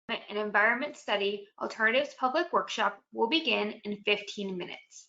and Environment Study Alternatives Public Workshop will begin in 15 minutes.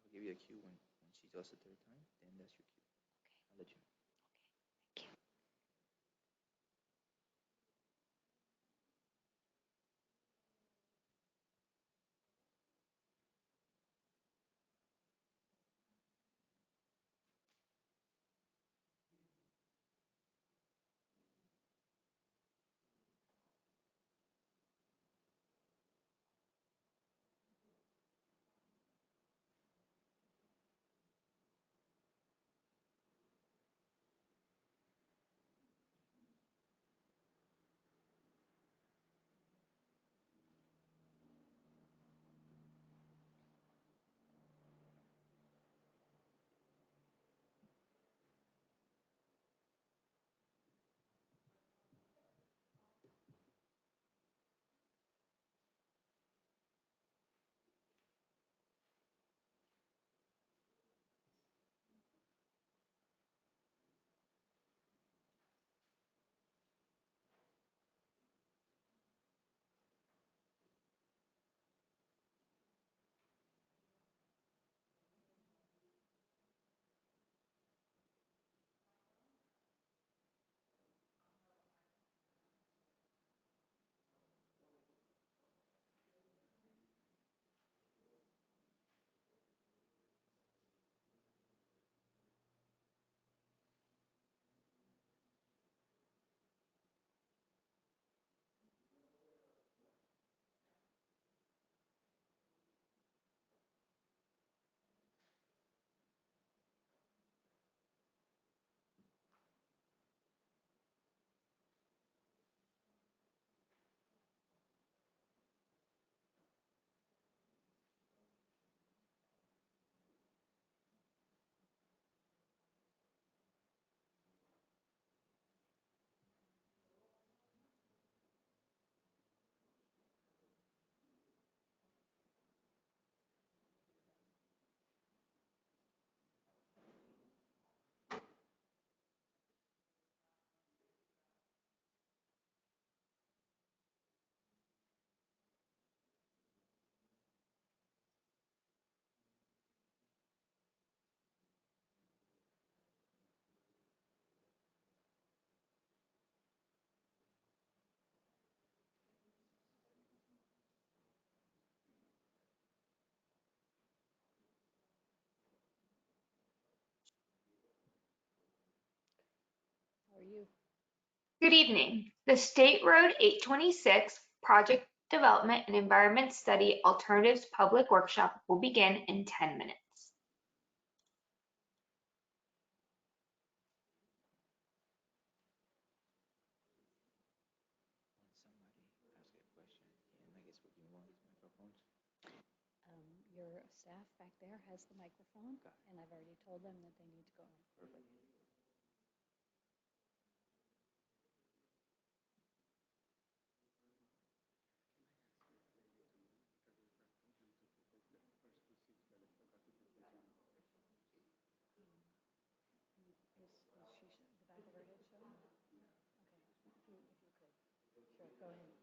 I'll give you a cue when she does the third time, then that's your cue. I'll let you know. Good evening. The State Road 826 project Development and Environment Study Alternatives Public Workshop will begin in 10 minutes. When somebody asks a question, and I guess what you want is microphones. Your staff back there has the microphone, Got it. and I've already told them that they need to go on. Perfect. Is she, the back of her head showing? Okay, if you could. Sure, go ahead.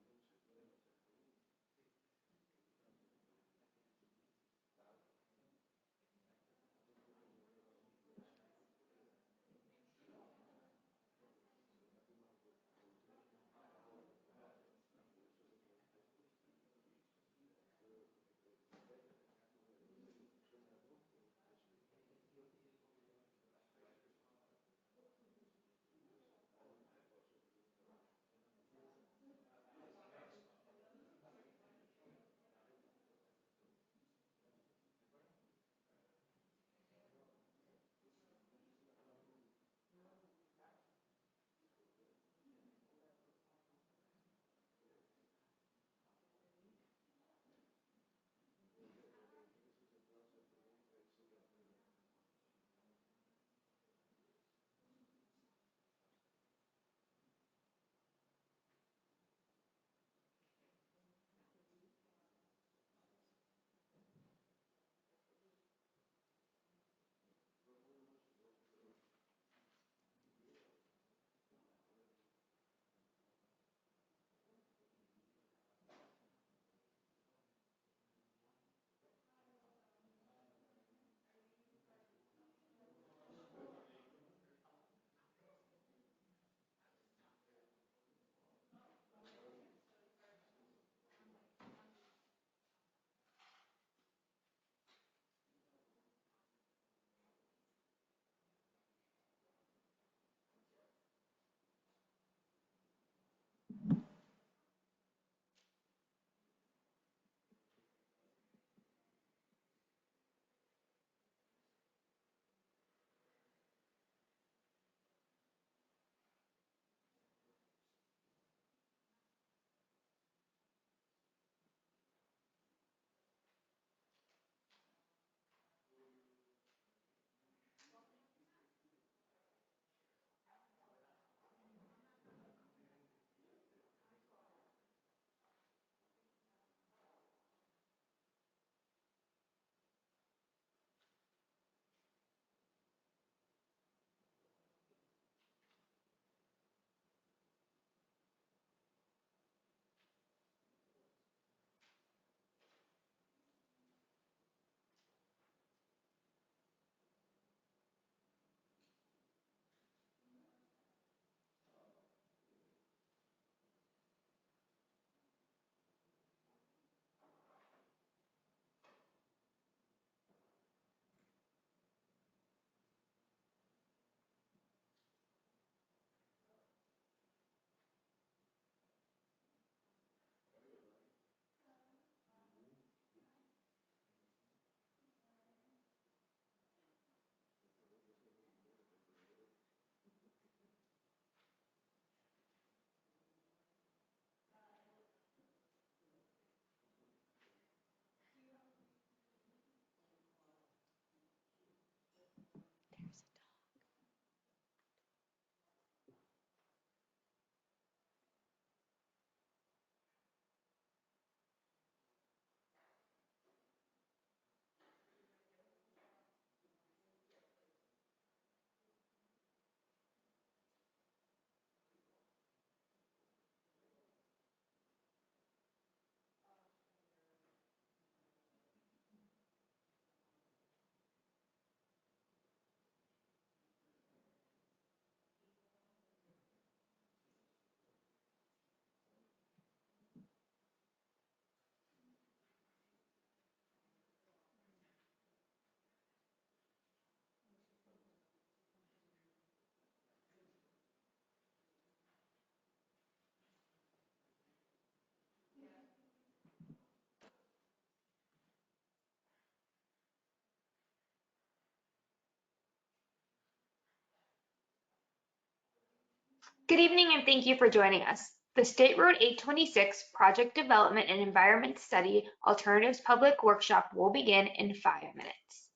Good evening and thank you for joining us. The State Road 826 Project Development and Environment Study Alternatives Public Workshop will begin in 5 minutes.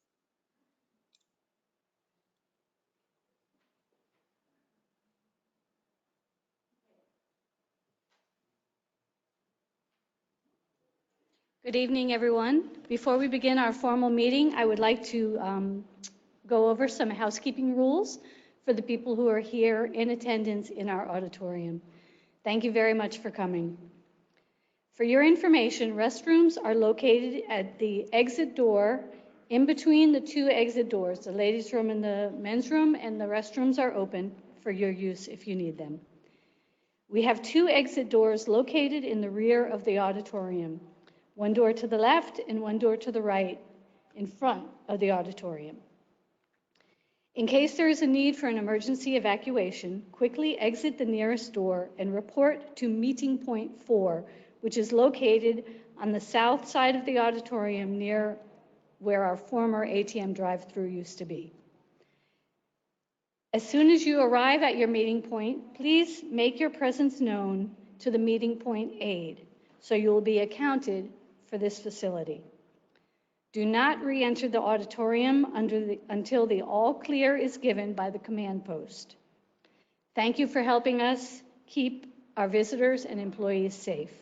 Good evening, everyone. Before we begin our formal meeting, I would like to go over some housekeeping rules for the people who are here in attendance in our auditorium. Thank you very much for coming. For your information, restrooms are located at the exit door in between the two exit doors. The ladies' room and the men's room, and the restrooms are open for your use if you need them. We have two exit doors located in the rear of the auditorium, one door to the left and one door to the right in front of the auditorium. In case there is a need for an emergency evacuation, quickly exit the nearest door and report to meeting point 4, which is located on the south side of the auditorium near where our former ATM drive-through used to be. As soon as you arrive at your meeting point, please make your presence known to the meeting point aide, so you will be accounted for this facility. Do not re-enter the auditorium until the all clear is given by the command post. Thank you for helping us keep our visitors and employees safe.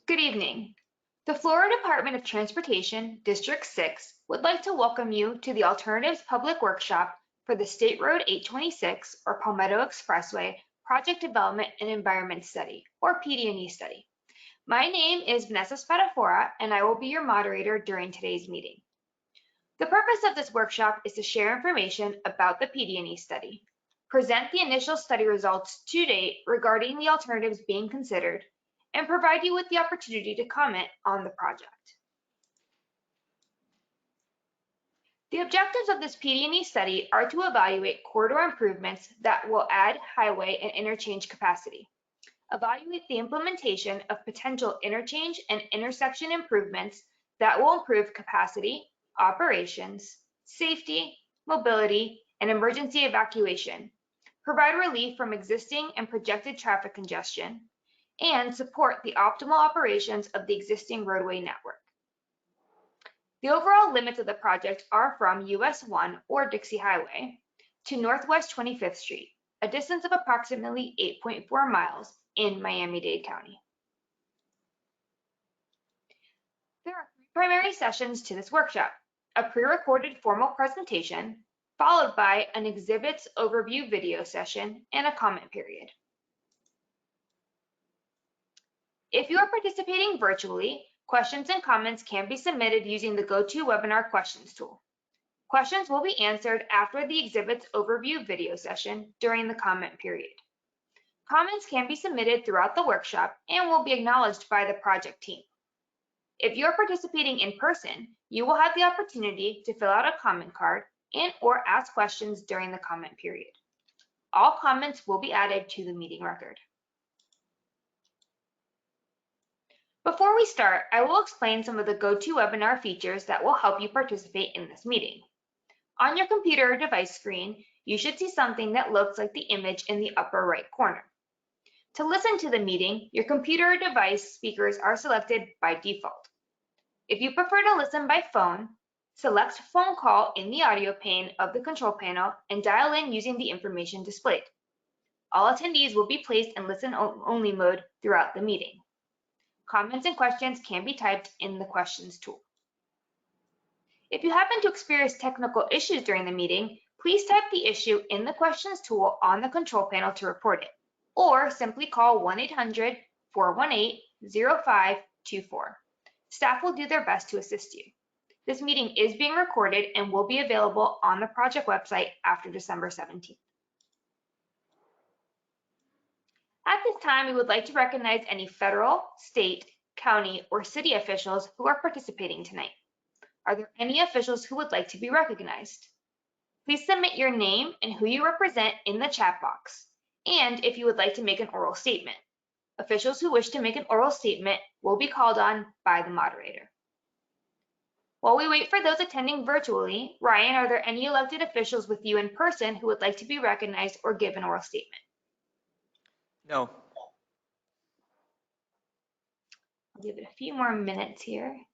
Good evening. The Florida Department of Transportation, District 6, would like to welcome you to the Alternatives Public Workshop for the State Road 826 or Palmetto Expressway Project Development and Environment Study, or PD&E study. My name is Vanessa Spadafora, and I will be your moderator during today's meeting. The purpose of this workshop is to share information about the PD&E study, present the initial study results to date regarding the alternatives being considered, and provide you with the opportunity to comment on the project. The objectives of this PD&E study are to evaluate corridor improvements that will add highway and interchange capacity, evaluate the implementation of potential interchange and intersection improvements that will improve capacity, operations, safety, mobility, and emergency evacuation, provide relief from existing and projected traffic congestion, and support the optimal operations of the existing roadway network. The overall limits of the project are from US 1 or Dixie Highway to Northwest 25th Street, a distance of approximately 8.4 miles in Miami-Dade County. There are 3 primary sessions to this workshop: a pre-recorded formal presentation, followed by an exhibits overview video session, and a comment period. If you are participating virtually, questions and comments can be submitted using the GoToWebinar questions tool. Questions will be answered after the exhibits overview video session during the comment period. Comments can be submitted throughout the workshop and will be acknowledged by the project team. If you are participating in person, you will have the opportunity to fill out a comment card and/or ask questions during the comment period. All comments will be added to the meeting record. Before we start, I will explain some of the GoToWebinar features that will help you participate in this meeting. On your computer or device screen, you should see something that looks like the image in the upper right corner. To listen to the meeting, your computer or device speakers are selected by default. If you prefer to listen by phone, select phone call in the audio pane of the control panel and dial in using the information displayed. All attendees will be placed in listen-only mode throughout the meeting. Comments and questions can be typed in the questions tool. If you happen to experience technical issues during the meeting, please type the issue in the questions tool on the control panel to report it, or simply call 1-800-418-0524. Staff will do their best to assist you. This meeting is being recorded and will be available on the project website after December 17th. At this time, we would like to recognize any federal, state, county, or city officials who are participating tonight. Are there any officials who would like to be recognized? Please submit your name and who you represent in the chat box, and if you would like to make an oral statement. Officials who wish to make an oral statement will be called on by the moderator. While we wait for those attending virtually, Ryan, are there any elected officials with you in person who would like to be recognized or give an oral statement? No. I'll give it a few more minutes here.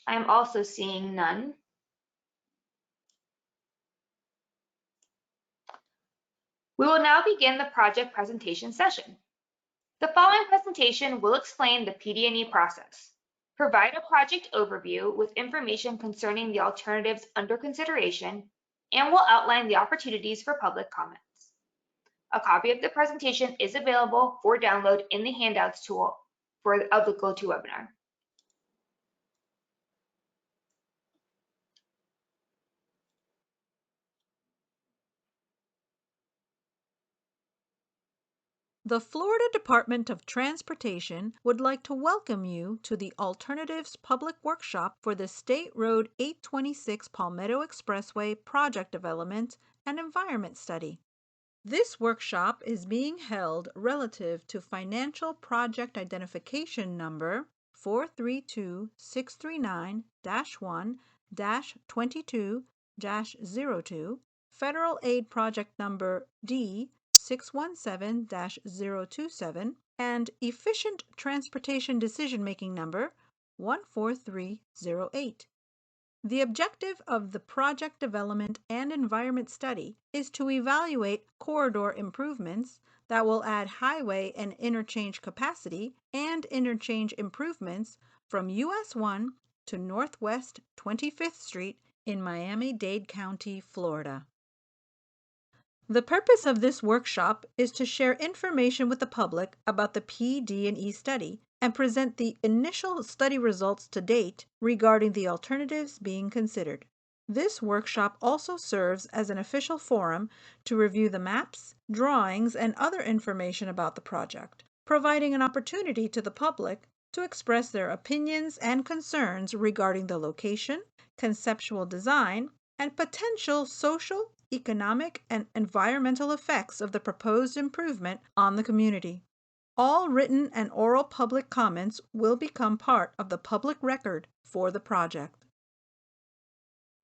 I'm also seeing none. We will now begin the project presentation session. The following presentation will explain the PD&E process, provide a project overview with information concerning the alternatives under consideration, and will outline the opportunities for public comments. A copy of the presentation is available for download in the handouts tool of the GoToWebinar. The Florida Department of Transportation would like to welcome you to the Alternatives Public Workshop for the State Road 826 Palmetto Expressway Project Development and Environment Study. This workshop is being held relative to Financial Project Identification Number 432639-1-22-02, Federal Aid Project Number D 617-027, and Efficient Transportation Decision-Making Number 14308. The objective of the Project Development and Environment Study is to evaluate corridor improvements that will add highway and interchange capacity and interchange improvements from US 1 to Northwest 25th Street in Miami-Dade County, Florida. The purpose of this workshop is to share information with the public about the PD&E study and present the initial study results to date regarding the alternatives being considered. This workshop also serves as an official forum to review the maps, drawings, and other information about the project, providing an opportunity to the public to express their opinions and concerns regarding the location, conceptual design, and potential social, economic, and environmental effects of the proposed improvement on the community. All written and oral public comments will become part of the public record for the project.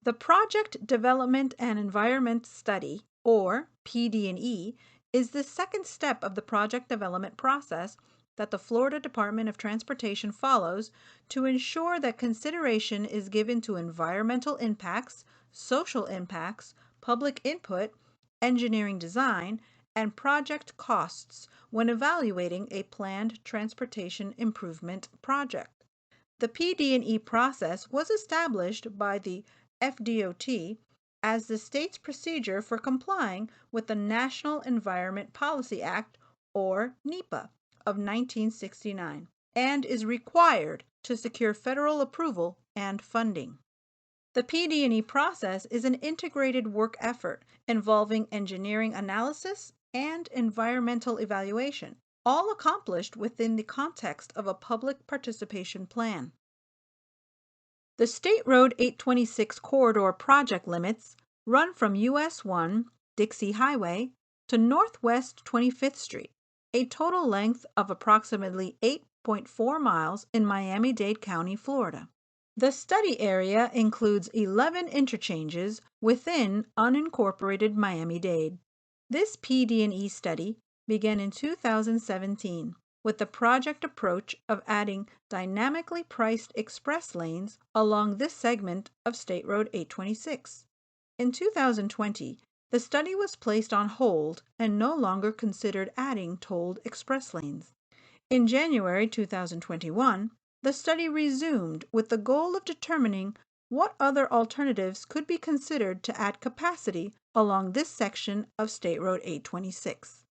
The Project Development and Environment Study, or PD&E, is the second step of the project development process that the Florida Department of Transportation follows to ensure that consideration is given to environmental impacts, social impacts, public input, engineering design, and project costs when evaluating a planned transportation improvement project. The PD&E process was established by the FDOT as the state's procedure for complying with the National Environment Policy Act, or NEPA, of 1969, and is required to secure federal approval and funding. The PD&E process is an integrated work effort involving engineering analysis and environmental evaluation, all accomplished within the context of a public participation plan. The State Road 826 corridor project limits run from US 1 Dixie Highway to Northwest 25th Street, a total length of approximately 8.4 miles in Miami-Dade County, Florida. The study area includes 11 interchanges within unincorporated Miami-Dade. This PD&E study began in 2017 with the project approach of adding dynamically priced express lanes along this segment of State Road 826. In 2020, the study was placed on hold and no longer considered adding tolled express lanes. In January 2021, the study resumed with the goal of determining what other alternatives could be considered to add capacity along this section of State Road 826.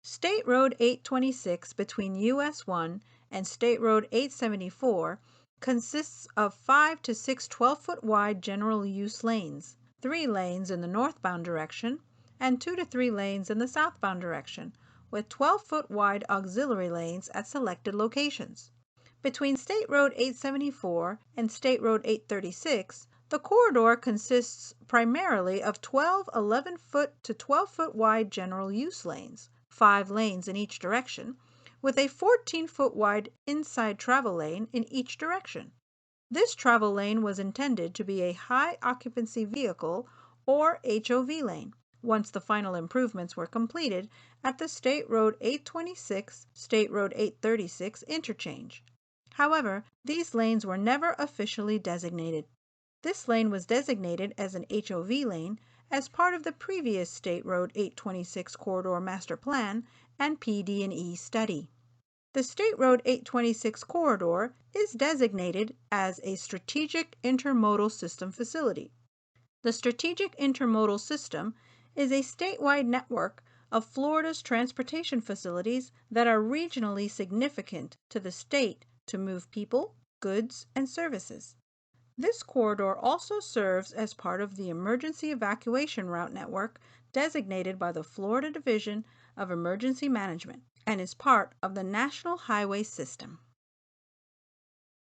State Road 826 between US 1 and State Road 874 consists of 5 to 6 12-foot wide general use lanes, 3 lanes in the northbound direction, and 2 to 3 lanes in the southbound direction, with 12-foot wide auxiliary lanes at selected locations. Between State Road 874 and State Road 836, the corridor consists primarily of 12 11-foot to 12-foot wide general use lanes, 5 lanes in each direction, with a 14-foot wide inside travel lane in each direction. This travel lane was intended to be a high occupancy vehicle, or HOV lane, once the final improvements were completed at the State Road 826, State Road 836 interchange. However, these lanes were never officially designated. This lane was designated as an HOV lane as part of the previous State Road 826 corridor master plan and PD&E study. The State Road 826 corridor is designated as a Strategic Intermodal System facility. The Strategic Intermodal System is a statewide network of Florida's transportation facilities that are regionally significant to the state to move people, goods, and services. This corridor also serves as part of the Emergency Evacuation Route Network designated by the Florida Division of Emergency Management and is part of the National Highway System.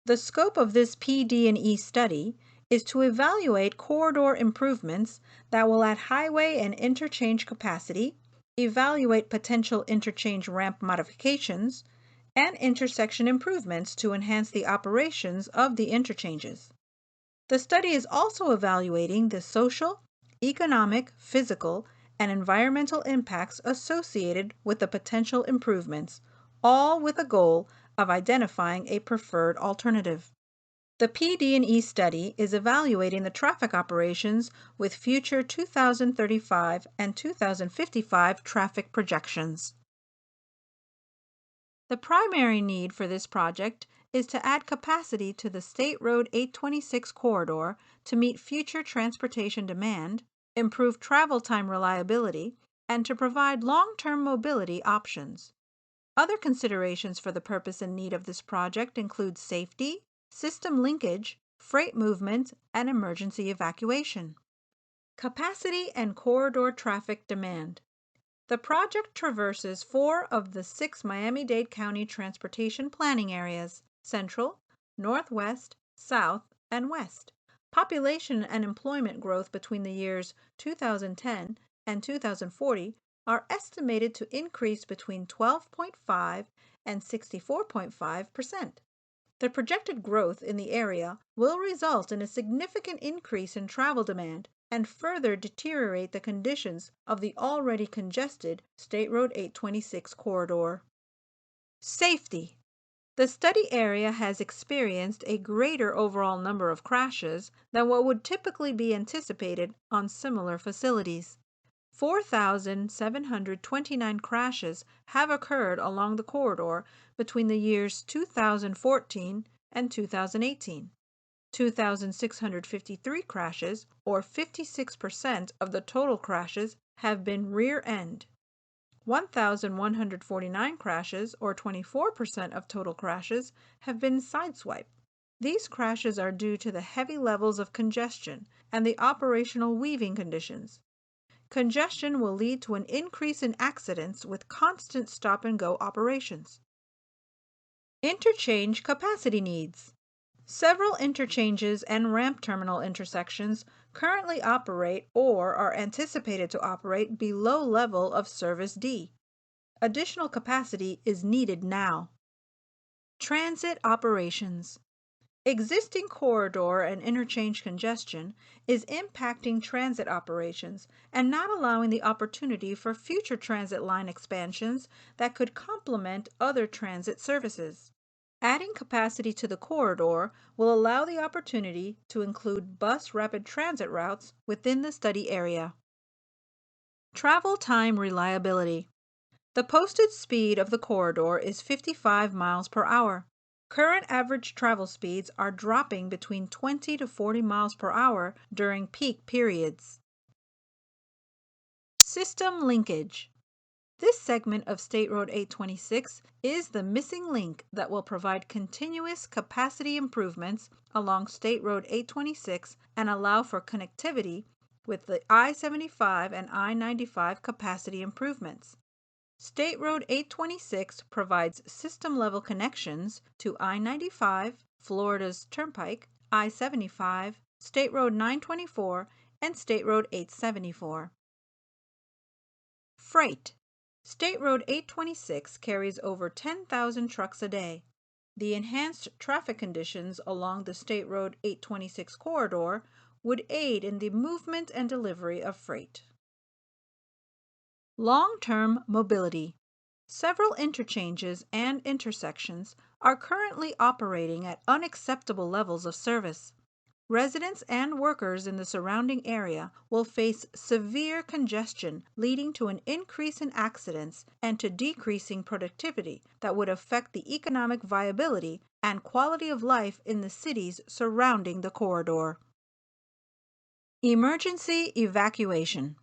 The scope of this PD&E study is to evaluate corridor improvements that will add highway and interchange capacity, evaluate potential interchange ramp modifications, and intersection improvements to enhance the operations of the interchanges. The study is also evaluating the social, economic, physical, and environmental impacts associated with the potential improvements, all with a goal of identifying a preferred alternative. The PD&E study is evaluating the traffic operations with future 2035 and 2055 traffic projections. The primary need for this project is to add capacity to the State Road 826 corridor to meet future transportation demand, improve travel time reliability, and to provide long-term mobility options. Other considerations for the purpose and need of this project include safety, system linkage, freight movement, and emergency evacuation. Capacity and corridor traffic demand. The project traverses 4 of the 6 Miami-Dade County transportation planning areas: Central, Northwest, South, and West. Population and employment growth between the years 2010 and 2040 are estimated to increase between 12.5 and 64.5%. The projected growth in the area will result in a significant increase in travel demand and further deteriorate the conditions of the already congested State Road 826 corridor. Safety. The study area has experienced a greater overall number of crashes than what would typically be anticipated on similar facilities. 4,729 crashes have occurred along the corridor between the years 2014 and 2018. 2,653 crashes, or 56% of the total crashes, have been rear-end. 1,149 crashes, or 24% of total crashes, have been sideswipe. These crashes are due to the heavy levels of congestion and the operational weaving conditions. Congestion will lead to an increase in accidents with constant stop-and-go operations. Interchange capacity needs. Several interchanges and ramp terminal intersections currently operate or are anticipated to operate below level of Service D. Additional capacity is needed now. Transit operations. Existing corridor and interchange congestion is impacting transit operations and not allowing the opportunity for future transit line expansions that could complement other transit services. Adding capacity to the corridor will allow the opportunity to include bus rapid transit routes within the study area. Travel time reliability. The posted speed of the corridor is 55 miles per hour. Current average travel speeds are dropping between 20 to 40 miles per hour during peak periods. System linkage. This segment of State Road 826 is the missing link that will provide continuous capacity improvements along State Road 826 and allow for connectivity with the I-75 and I-95 capacity improvements. State Road 826 provides system-level connections to I-95, Florida's Turnpike, I-75, State Road 924, and State Road 874. Freight. State Road 826 carries over 10,000 trucks a day. The enhanced traffic conditions along the State Road 826 corridor would aid in the movement and delivery of freight. Long-term mobility. Several interchanges and intersections are currently operating at unacceptable levels of service. Residents and workers in the surrounding area will face severe congestion, leading to an increase in accidents and to decreasing productivity that would affect the economic viability and quality of life in the cities surrounding the corridor. Emergency evacuation.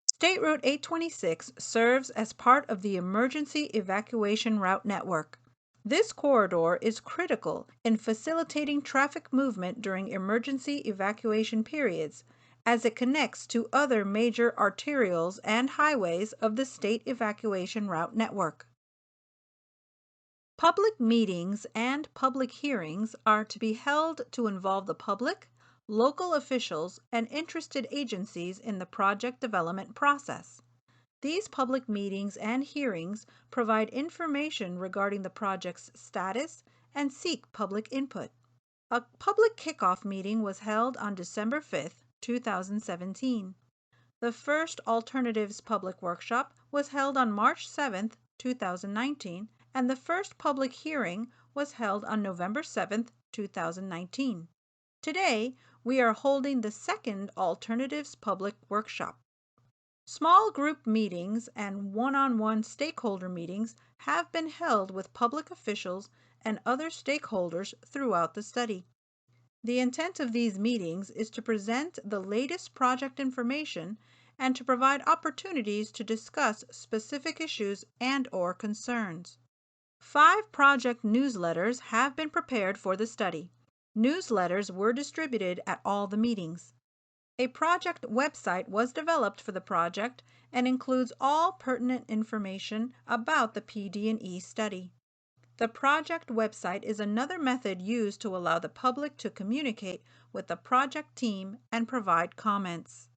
State Road 826 serves as part of the emergency evacuation route network. This corridor is critical in facilitating traffic movement during emergency evacuation periods, as it connects to other major arterials and highways of the state evacuation route network. Public meetings and public hearings are to be held to involve the public, local officials, and interested agencies in the project development process. These public meetings and hearings provide information regarding the project's status and seek public input. A public kickoff meeting was held on December 5, 2017. The first Alternatives Public Workshop was held on March 7, 2019, and the first public hearing was held on November 7, 2019. Today, we are holding the second Alternatives Public Workshop. Small group meetings and one-on-one stakeholder meetings have been held with public officials and other stakeholders throughout the study. The intent of these meetings is to present the latest project information and to provide opportunities to discuss specific issues and/or concerns. 5 project newsletters have been prepared for the study. Newsletters were distributed at all the meetings. A project website was developed for the project and includes all pertinent information about the PD&E study. The project website is another method used to allow the public to communicate with the project team and provide comments.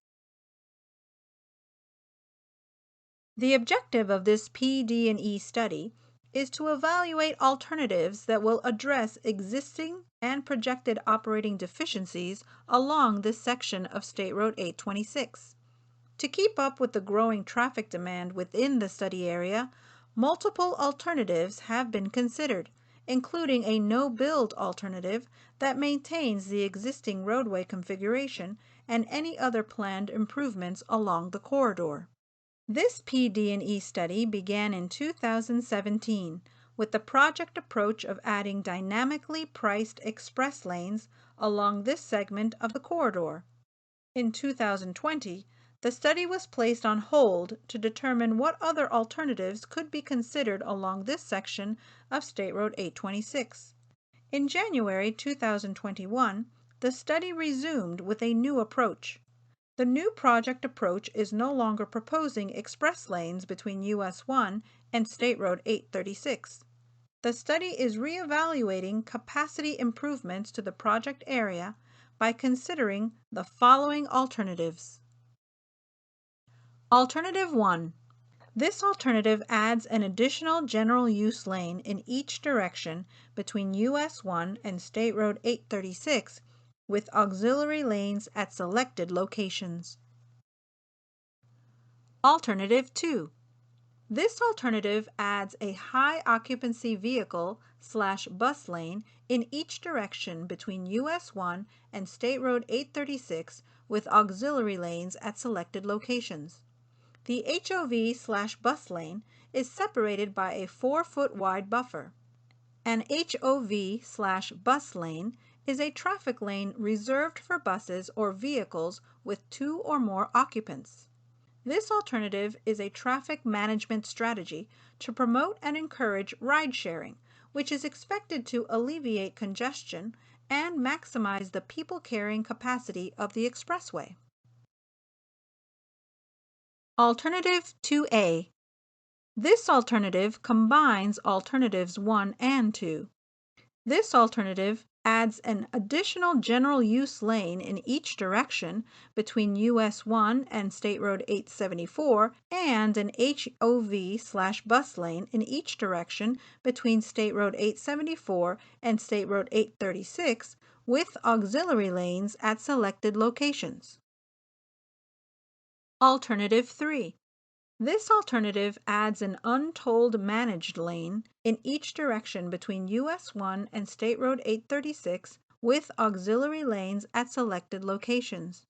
The objective of this PD&E study is to evaluate alternatives that will address existing and projected operating deficiencies along this section of State Road 826. To keep up with the growing traffic demand within the study area, multiple alternatives have been considered, including a no-build alternative that maintains the existing roadway configuration and any other planned improvements along the corridor. This PD&E study began in 2017 with the project approach of adding dynamically priced express lanes along this segment of the corridor. In 2020, the study was placed on hold to determine what other alternatives could be considered along this section of State Road 826. In January 2021, the study resumed with a new approach. The new project approach is no longer proposing express lanes between US 1 and State Road 836. The study is reevaluating capacity improvements to the project area by considering the following alternatives. Alternative 1. This alternative adds an additional general use lane in each direction between US 1 and State Road 836 with auxiliary lanes at selected locations. Alternative 2. This alternative adds a high occupancy vehicle/bus lane in each direction between US 1 and State Road 836 with auxiliary lanes at selected locations. The HOV/bus lane is separated by a 4-foot wide buffer. An HOV/bus lane is a traffic lane reserved for buses or vehicles with 2 or more occupants. This alternative is a traffic management strategy to promote and encourage ride-sharing, which is expected to alleviate congestion and maximize the people-carrying capacity of the expressway. Alternative 2A. This alternative combines alternatives 1 and 2. This alternative adds an additional general use lane in each direction between US 1 and State Road 874 and an HOV/bus lane in each direction between State Road 874 and State Road 836 with auxiliary lanes at selected locations. Alternative 3. This alternative adds an untolled managed lane in each direction between US 1 and State Road 836 with auxiliary lanes at selected locations.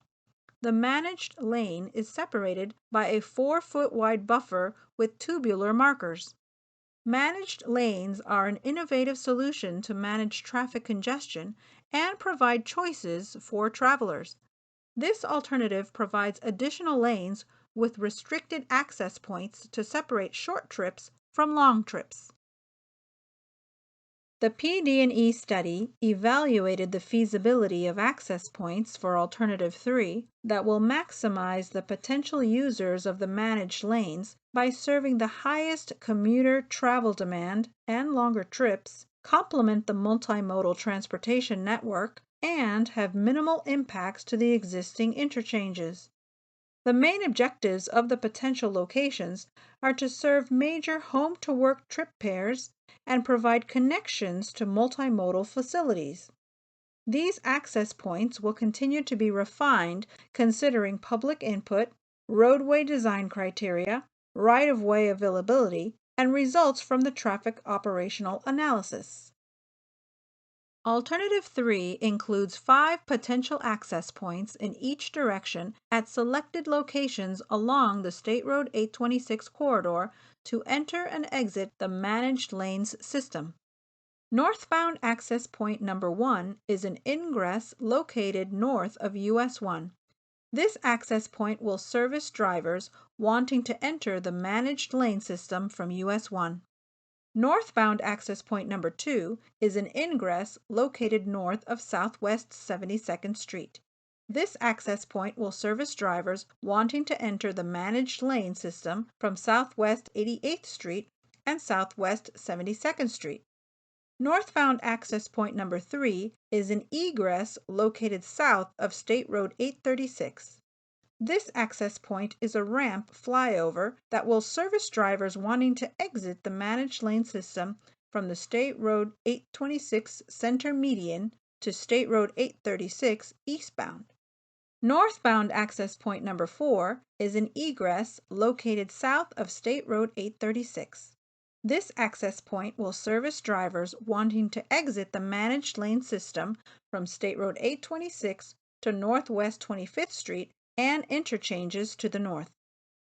The managed lane is separated by a 4-foot wide buffer with tubular markers. Managed lanes are an innovative solution to manage traffic congestion and provide choices for travelers. This alternative provides additional lanes with restricted access points to separate short trips from long trips. The PD&E study evaluated the feasibility of access points for Alternative 3 that will maximize the potential users of the managed lanes by serving the highest commuter travel demand and longer trips, complement the multimodal transportation network, and have minimal impacts to the existing interchanges. The main objectives of the potential locations are to serve major home-to-work trip pairs and provide connections to multimodal facilities. These access points will continue to be refined considering public input, roadway design criteria, right-of-way availability, and results from the traffic operational analysis. Alternative 3 includes 5 potential access points in each direction at selected locations along the State Road 826 corridor to enter and exit the managed lanes system. Northbound access point number 1 is an ingress located north of US 1. This access point will service drivers wanting to enter the managed lane system from US 1. Northbound access point number 2 is an ingress located north of Southwest 72nd Street. This access point will service drivers wanting to enter the managed lane system from Southwest 88th Street and Southwest 72nd Street. Northbound access point number 3 is an egress located south of State Road 836. This access point is a ramp flyover that will service drivers wanting to exit the managed lane system from the State Road 826 center median to State Road 836 eastbound. Northbound access point number 4 is an egress located south of State Road 836. This access point will service drivers wanting to exit the managed lane system from State Road 826 to Northwest 25th Street and interchanges to the north.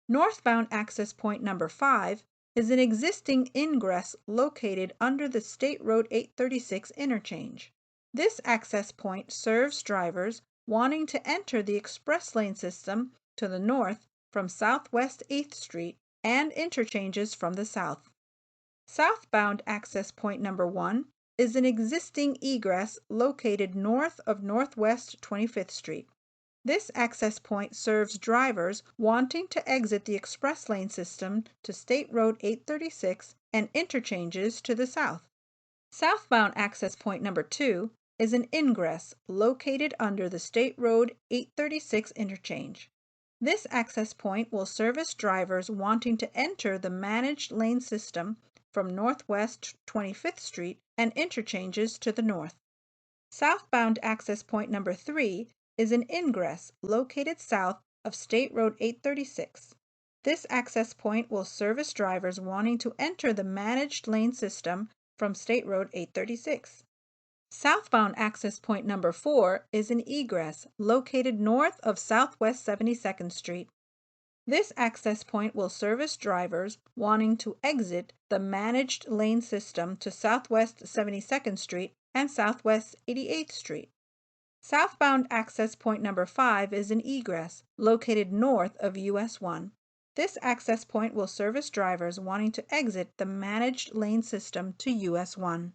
Northbound access point number 5 is an existing ingress located under the State Road 836 interchange. This access point serves drivers wanting to enter the express lane system to the north from Southwest 8th Street and interchanges from the south. Southbound access point number 1 is an existing egress located north of Northwest 25th Street. This access point serves drivers wanting to exit the express lane system to State Road 836 and interchanges to the south. Southbound access point number 2 is an ingress located under the State Road 836 interchange. This access point will service drivers wanting to enter the managed lane system from Northwest 25th Street and interchanges to the north. Southbound access point number 3 is an ingress located south of State Road 836. This access point will service drivers wanting to enter the managed lane system from State Road 836. Southbound access point number 4 is an egress located north of Southwest 72nd Street. This access point will service drivers wanting to exit the managed lane system to Southwest 72nd Street and Southwest 88th Street. Southbound access point number 5 is an egress located north of US 1. This access point will service drivers wanting to exit the managed lane system to US 1.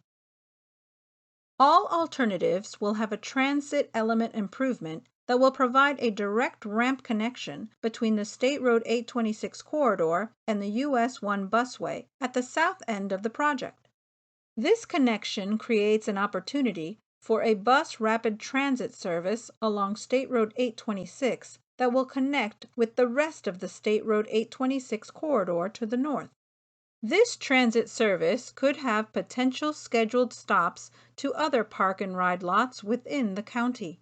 All alternatives will have a transit element improvement that will provide a direct ramp connection between the State Road 826 corridor and the US 1 busway at the south end of the project. This connection creates an opportunity for a bus rapid transit service along State Road 826 that will connect with the rest of the State Road 826 corridor to the north. This transit service could have potential scheduled stops to other park and ride lots within the county.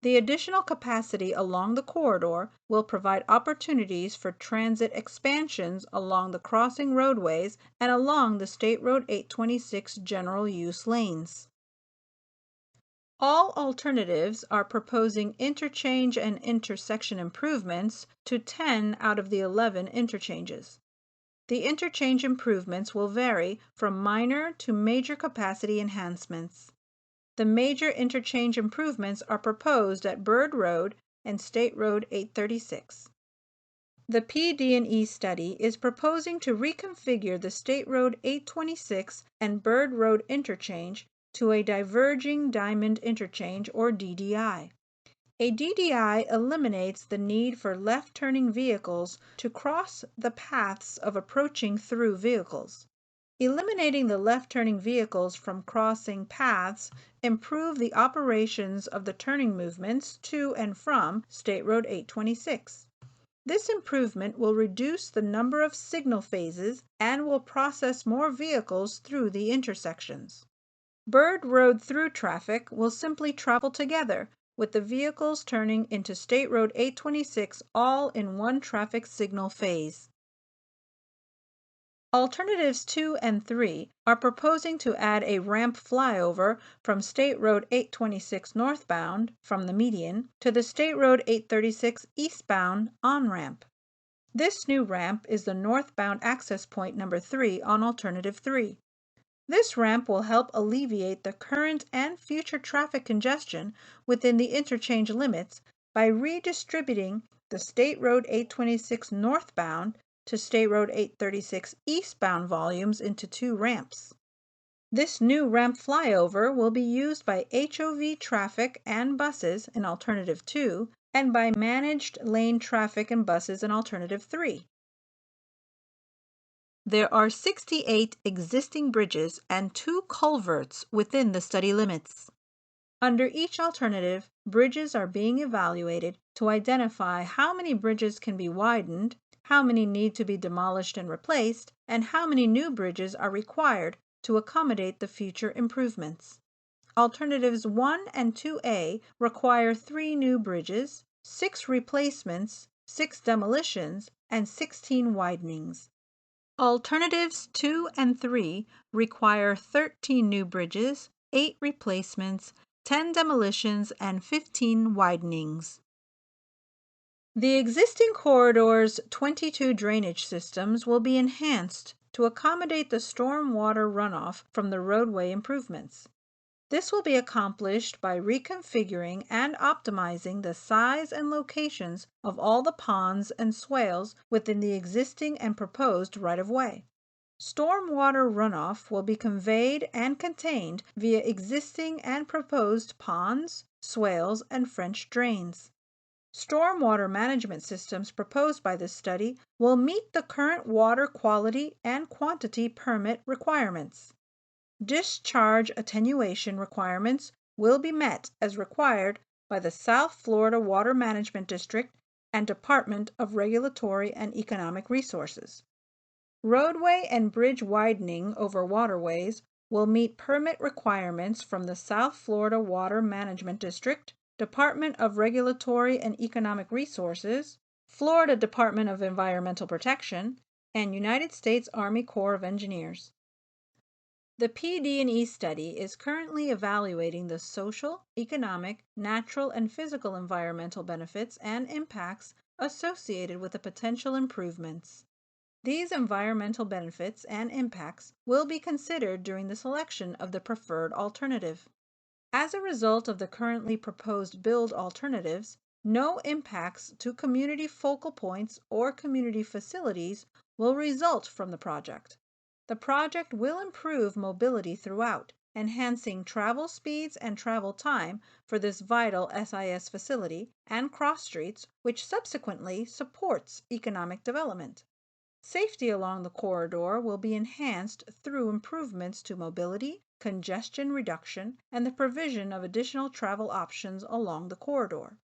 The additional capacity along the corridor will provide opportunities for transit expansions along the crossing roadways and along the State Road 826 general use lanes. All alternatives are proposing interchange and intersection improvements to 10 out of the 11 interchanges. The interchange improvements will vary from minor to major capacity enhancements. The major interchange improvements are proposed at Bird Road and State Road 836. The PD&E study is proposing to reconfigure the State Road 826 and Bird Road interchange to a diverging diamond interchange or DDI. A DDI eliminates the need for left-turning vehicles to cross the paths of approaching through vehicles. Eliminating the left-turning vehicles from crossing paths improve the operations of the turning movements to and from State Road 826. This improvement will reduce the number of signal phases and will process more vehicles through the intersections. Bird Road through traffic will simply travel together, with the vehicles turning into State Road 826 all in one traffic signal phase. Alternatives 2 and 3 are proposing to add a ramp flyover from State Road 826 northbound from the median to the State Road 836 eastbound on-ramp. This new ramp is the northbound access point number 3 on Alternative 3. This ramp will help alleviate the current and future traffic congestion within the interchange limits by redistributing the State Road 826 northbound to State Road 836 eastbound volumes into 2 ramps. This new ramp flyover will be used by HOV traffic and buses in Alternative 2 and by managed lane traffic and buses in Alternative 3. There are 68 existing bridges and 2 culverts within the study limits. Under each alternative, bridges are being evaluated to identify how many bridges can be widened, how many need to be demolished and replaced, and how many new bridges are required to accommodate the future improvements. Alternatives 1 and 2A require 3 new bridges, 6 replacements, 6 demolitions, and 16 widenings. Alternatives 2 and 3 require 13 new bridges, 8 replacements, 10 demolitions, and 15 widenings. The existing corridor's 22 drainage systems will be enhanced to accommodate the storm water runoff from the roadway improvements. This will be accomplished by reconfiguring and optimizing the size and locations of all the ponds and swales within the existing and proposed right-of-way. Stormwater runoff will be conveyed and contained via existing and proposed ponds, swales, and French drains. Stormwater management systems proposed by this study will meet the current water quality and quantity permit requirements. Discharge attenuation requirements will be met as required by the South Florida Water Management District and Department of Regulatory and Economic Resources. Roadway and bridge widening over waterways will meet permit requirements from the South Florida Water Management District, Department of Regulatory and Economic Resources, Florida Department of Environmental Protection, and United States Army Corps of Engineers. The PD&E study is currently evaluating the social, economic, natural, and physical environmental benefits and impacts associated with the potential improvements. These environmental benefits and impacts will be considered during the selection of the preferred alternative. As a result of the currently proposed build alternatives, no impacts to community focal points or community facilities will result from the project. The project will improve mobility throughout, enhancing travel speeds and travel time for this vital SIS facility and cross streets, which subsequently supports economic development. Safety along the corridor will be enhanced through improvements to mobility, congestion reduction, and the provision of additional travel options along the corridor.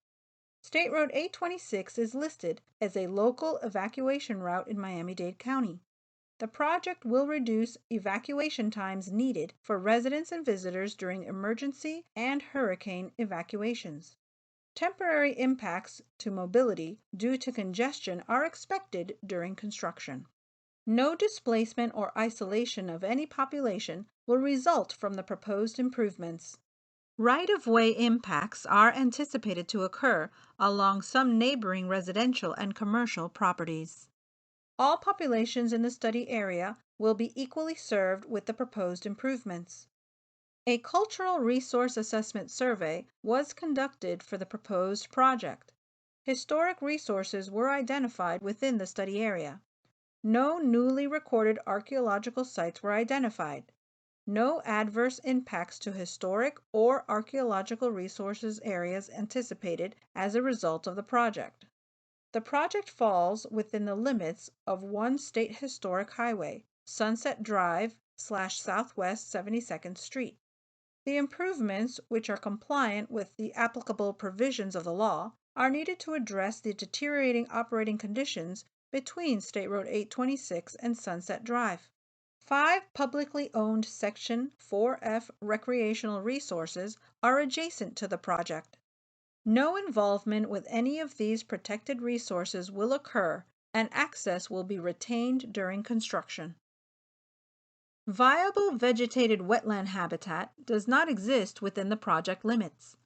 State Road 826 is listed as a local evacuation route in Miami-Dade County. The project will reduce evacuation times needed for residents and visitors during emergency and hurricane evacuations. Temporary impacts to mobility due to congestion are expected during construction. No displacement or isolation of any population will result from the proposed improvements. Right-of-way impacts are anticipated to occur along some neighboring residential and commercial properties. All populations in the study area will be equally served with the proposed improvements. A cultural resource assessment survey was conducted for the proposed project. Historic resources were identified within the study area. No newly recorded archaeological sites were identified. No adverse impacts to historic or archaeological resources areas anticipated as a result of the project. The project falls within the limits of one state historic highway, Sunset Drive/Southwest 72nd Street. The improvements, which are compliant with the applicable provisions of the law, are needed to address the deteriorating operating conditions between State Road 826 and Sunset Drive. 5 publicly owned Section 4F recreational resources are adjacent to the project. No involvement with any of these protected resources will occur, and access will be retained during construction. Viable vegetated wetland habitat does not exist within the project limits.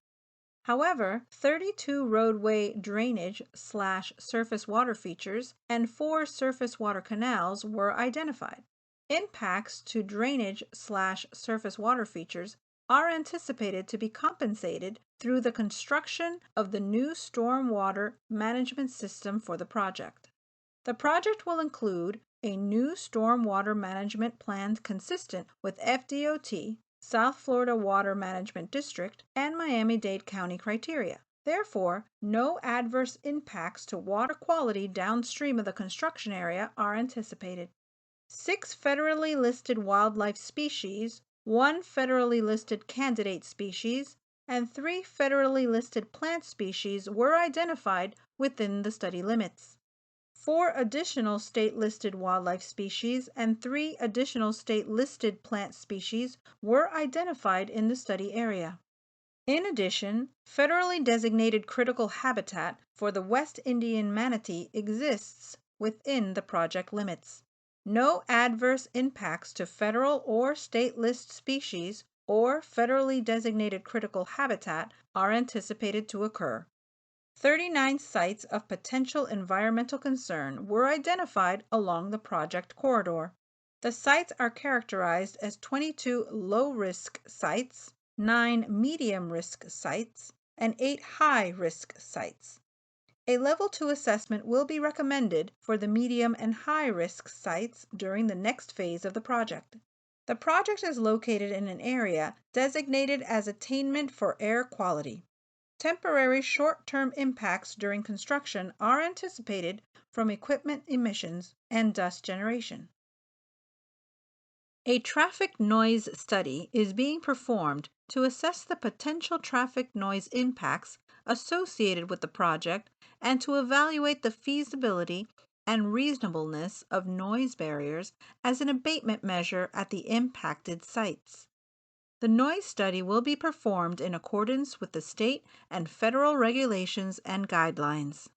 However, 32 roadway drainage/surface water features and 4 surface water canals were identified. Impacts to drainage/surface water features are anticipated to be compensated through the construction of the new stormwater management system for the project. The project will include a new stormwater management plan consistent with FDOT, South Florida Water Management District, and Miami-Dade County criteria. Therefore, no adverse impacts to water quality downstream of the construction area are anticipated. 6 federally listed wildlife species, 1 federally listed candidate species, and 3 federally listed plant species were identified within the study limits. 4 additional state-listed wildlife species and 3 additional state-listed plant species were identified in the study area. In addition, federally designated critical habitat for the West Indian manatee exists within the project limits. No adverse impacts to federal or state list species or federally designated critical habitat are anticipated to occur. 39 sites of potential environmental concern were identified along the project corridor. The sites are characterized as 22 low-risk sites, 9 medium-risk sites, and 8 high-risk sites. A Level 2 assessment will be recommended for the medium and high-risk sites during the next phase of the project. The project is located in an area designated as Attainment for Air Quality. Temporary short-term impacts during construction are anticipated from equipment emissions and dust generation. A traffic noise study is being performed to assess the potential traffic noise impacts associated with the project and to evaluate the feasibility and reasonableness of noise barriers as an abatement measure at the impacted sites. The noise study will be performed in accordance with the state and federal regulations and guidelines.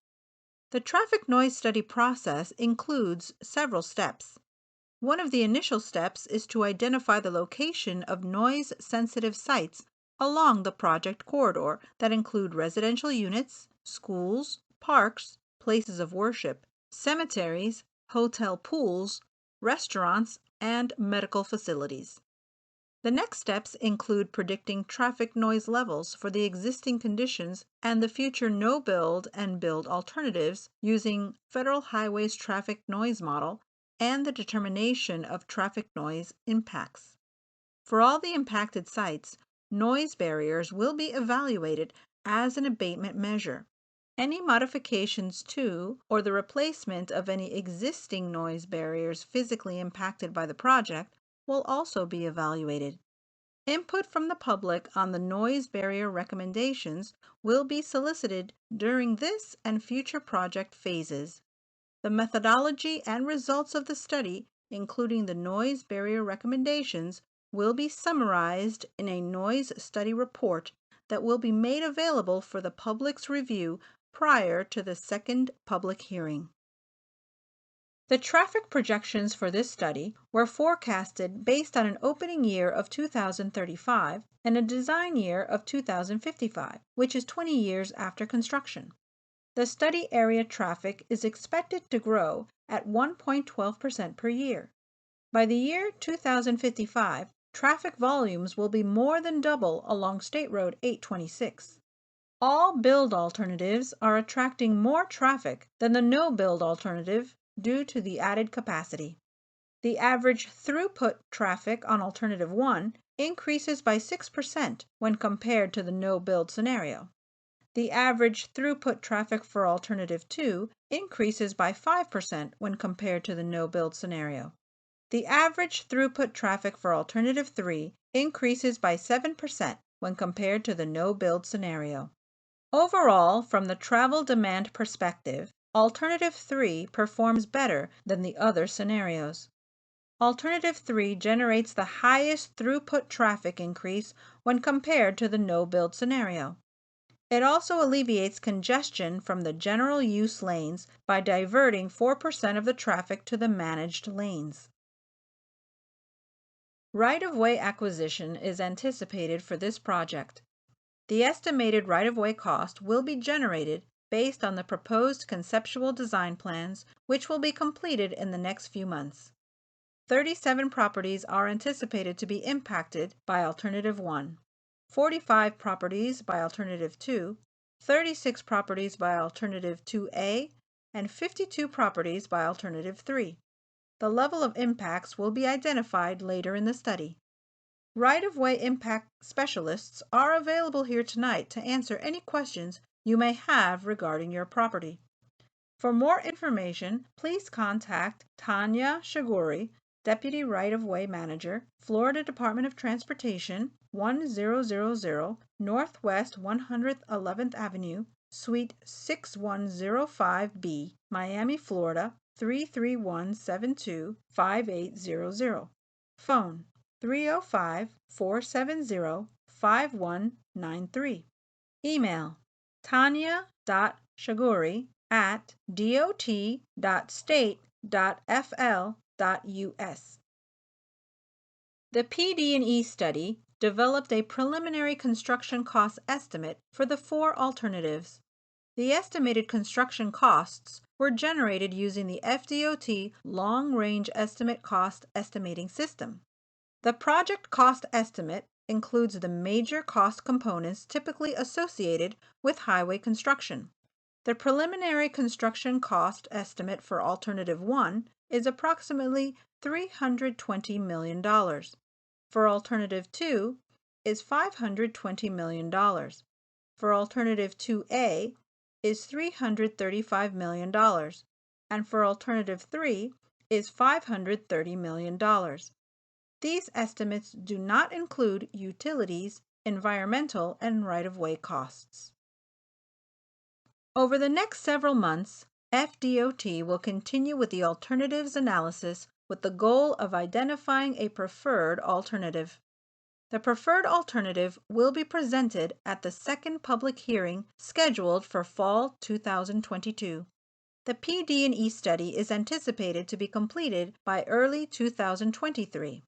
The traffic noise study process includes several steps. One of the initial steps is to identify the location of noise-sensitive sites along the project corridor that include residential units, schools, parks, places of worship, cemeteries, hotel pools, restaurants, and medical facilities. The next steps include predicting traffic noise levels for the existing conditions and the future no-build and build alternatives using Federal Highways Traffic Noise Model and the determination of traffic noise impacts. For all the impacted sites, noise barriers will be evaluated as an abatement measure. Any modifications to or the replacement of any existing noise barriers physically impacted by the project will also be evaluated. Input from the public on the noise barrier recommendations will be solicited during this and future project phases. The methodology and results of the study, including the noise barrier recommendations, will be summarized in a noise study report that will be made available for the public's review prior to the second public hearing. The traffic projections for this study were forecasted based on an opening year of 2035 and a design year of 2055, which is 20 years after construction. The study area traffic is expected to grow at 1.12% per year. By the year 2055, traffic volumes will be more than double along State Road 826. All build alternatives are attracting more traffic than the no-build alternative due to the added capacity. The average throughput traffic on Alternative 1 increases by 6% when compared to the no-build scenario. The average throughput traffic for Alternative 2 increases by 5% when compared to the no-build scenario. The average throughput traffic for Alternative 3 increases by 7% when compared to the no-build scenario. Overall, from the travel demand perspective, Alternative 3 performs better than the other scenarios. Alternative 3 generates the highest throughput traffic increase when compared to the no-build scenario. It also alleviates congestion from the general use lanes by diverting 4% of the traffic to the managed lanes. Right-of-way acquisition is anticipated for this project. The estimated right-of-way cost will be generated based on the proposed conceptual design plans, which will be completed in the next few months. 37 properties are anticipated to be impacted by Alternative 1, 45 properties by Alternative 2, 36 properties by Alternative 2A, and 52 properties by Alternative 3. The level of impacts will be identified later in the study. Right-of-way impact specialists are available here tonight to answer any questions you may have regarding your property. For more information, please contact Tanya Shaguri, Deputy Right-of-Way Manager, Florida Department of Transportation, 1000 Northwest 111th Avenue, Suite 6105B, Miami, Florida 33172-5800. Phone 305-470-5193. Email tanya.shaguri@dot.state.fl.us. The PD&E study developed a preliminary construction cost estimate for the 4 alternatives. The estimated construction costs were generated using the FDOT Long Range Estimate Cost Estimating System. The project cost estimate includes the major cost components typically associated with highway construction. The preliminary construction cost estimate for Alternative 1 is approximately $320 million. For Alternative 2 is $520 million. For Alternative 2A is $335 million. And for Alternative 3 is $530 million. These estimates do not include utilities, environmental, and right-of-way costs. Over the next several months, FDOT will continue with the alternatives analysis with the goal of identifying a preferred alternative. The preferred alternative will be presented at the second public hearing scheduled for fall 2022. The PD&E study is anticipated to be completed by early 2023.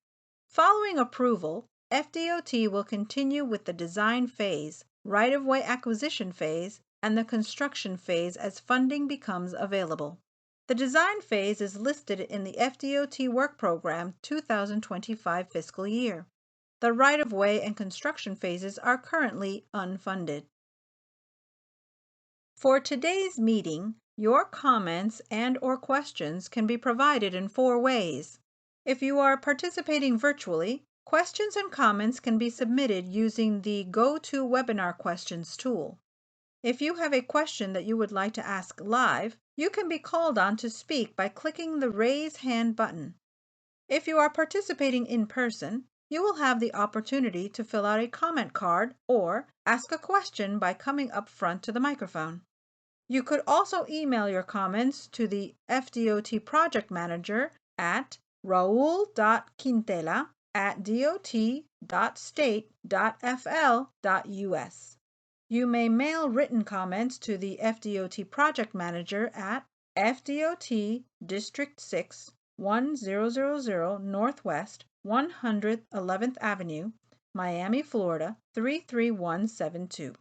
Following approval, FDOT will continue with the design phase, right-of-way acquisition phase, and the construction phase as funding becomes available. The design phase is listed in the FDOT Work Program 2025 fiscal year. The right-of-way and construction phases are currently unfunded. For today's meeting, your comments and/or questions can be provided in 4 ways. If you are participating virtually, questions and comments can be submitted using the GoToWebinar questions tool. If you have a question that you would like to ask live, you can be called on to speak by clicking the Raise Hand button. If you are participating in person, you will have the opportunity to fill out a comment card or ask a question by coming up front to the microphone. You could also email your comments to the FDOT Project Manager at raul.quintela@dot.state.fl.us. You may mail written comments to the FDOT Project Manager at FDOT District 6, 1000 Northwest 111th Avenue, Miami, Florida 33172.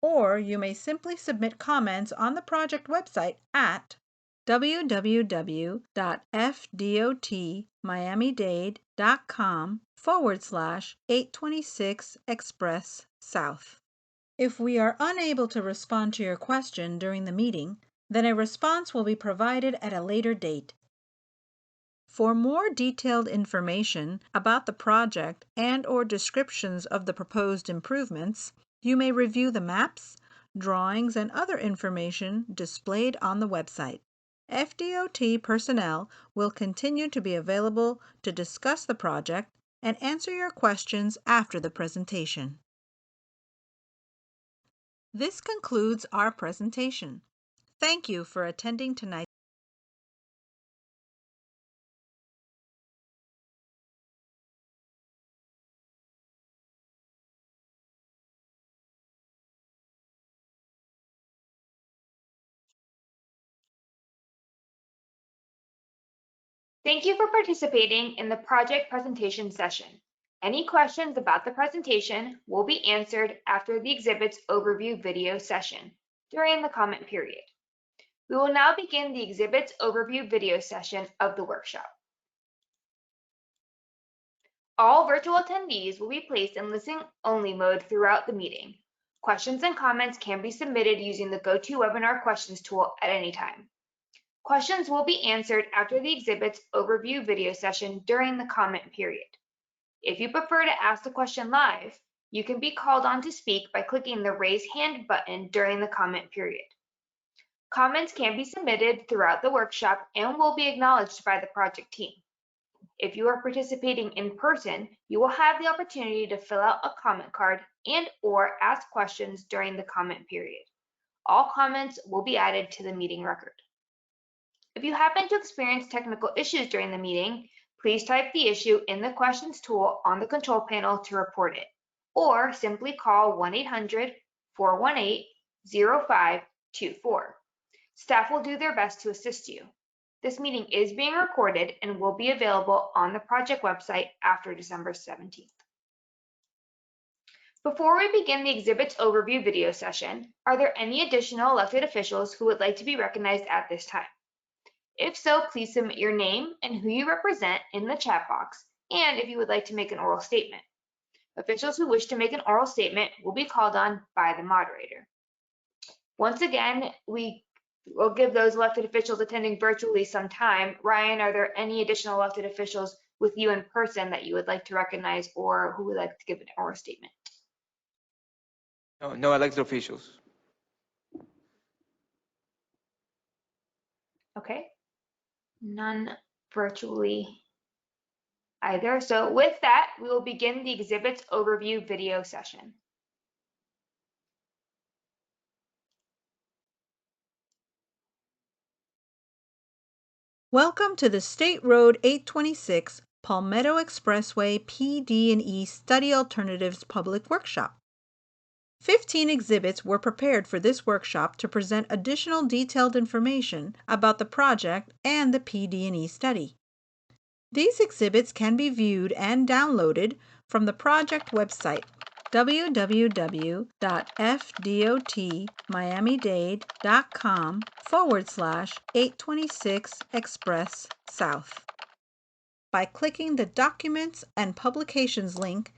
Or you may simply submit comments on the project website at www.fdotmiamidade.com/826 Express South. If we are unable to respond to your question during the meeting, then a response will be provided at a later date. For more detailed information about the project and/or descriptions of the proposed improvements, you may review the maps, drawings, and other information displayed on the website. FDOT personnel will continue to be available to discuss the project and answer your questions after the presentation. This concludes our presentation. Thank you for attending tonight's Thank you for participating in the project presentation session. Any questions about the presentation will be answered after the exhibits overview video session during the comment period. We will now begin the exhibits overview video session of the workshop. All virtual attendees will be placed in listen-only mode throughout the meeting. Questions and comments can be submitted using the GoToWebinar questions tool at any time. Questions will be answered after the exhibits overview video session during the comment period. If you prefer to ask the question live, you can be called on to speak by clicking the raise hand button during the comment period. Comments can be submitted throughout the workshop and will be acknowledged by the project team. If you are participating in person, you will have the opportunity to fill out a comment card and/or ask questions during the comment period. All comments will be added to the meeting record. If you happen to experience technical issues during the meeting, please type the issue in the questions tool on the control panel to report it, or simply call 1-800-418-0524. Staff will do their best to assist you. This meeting is being recorded and will be available on the project website after December 17th. Before we begin the exhibits overview video session, are there any additional elected officials who would like to be recognized at this time? If so, please submit your name and who you represent in the chat box, and if you would like to make an oral statement. Officials who wish to make an oral statement will be called on by the moderator. Once again, we will give those elected officials attending virtually some time. Ryan, are there any additional elected officials with you in person that you would like to recognize or who would like to give an oral statement? No elected officials. Okay, none virtually either. So with that, we will begin the exhibits overview video session. Welcome to the State Road 826 Palmetto Expressway PD&E Study Alternatives Public Workshop. 15 exhibits were prepared for this workshop to present additional detailed information about the project and the PD&E study. These exhibits can be viewed and downloaded from the project website www.fdotmiamidade.com/826 Express South by clicking the Documents and Publications link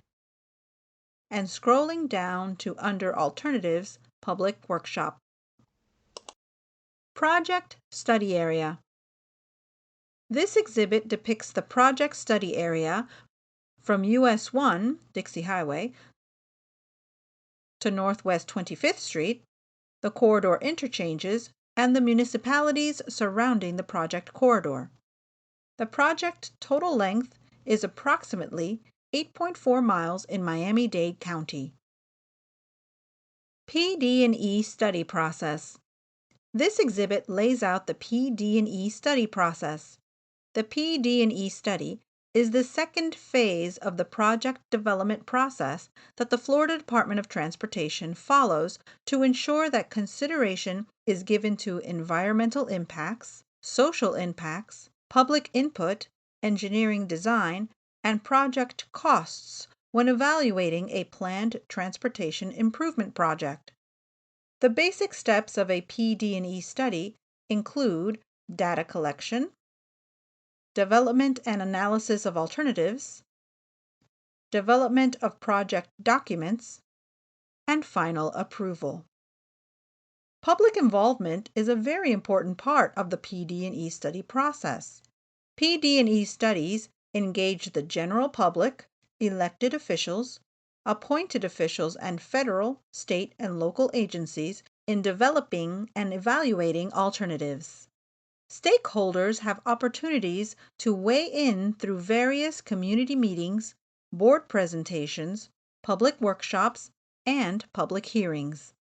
and scrolling down to under Alternatives Public Workshop. Project Study Area. This exhibit depicts the project study area from US 1 Dixie Highway to Northwest 25th Street, the corridor interchanges, and the municipalities surrounding the project corridor. The project total length is approximately 8.4 miles in Miami-Dade County. PD&E study process. This exhibit lays out the PD&E study process. The PD&E study is the second phase of the project development process that the Florida Department of Transportation follows to ensure that consideration is given to environmental impacts, social impacts, public input, engineering design, and project costs when evaluating a planned transportation improvement project. The basic steps of a PD&E study include data collection, development and analysis of alternatives, development of project documents, and final approval. Public involvement is a very important part of the PD&E study process. PD&E studies engage the general public, elected officials, appointed officials, and federal, state, and local agencies in developing and evaluating alternatives. Stakeholders have opportunities to weigh in through various community meetings, board presentations, public workshops, and public hearings.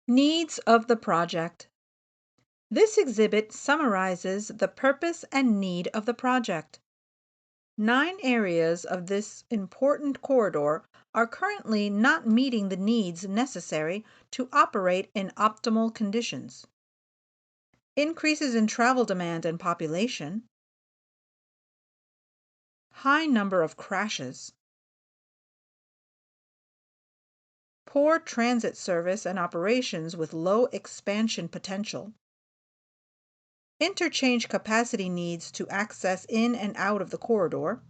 Needs of the project. This exhibit summarizes the purpose and need of the project. 9 areas of this important corridor are currently not meeting the needs necessary to operate in optimal conditions. increases in travel demand and population, high number of crashes, poor transit service and operations with low expansion potential, interchange capacity needs to access in and out of the corridor,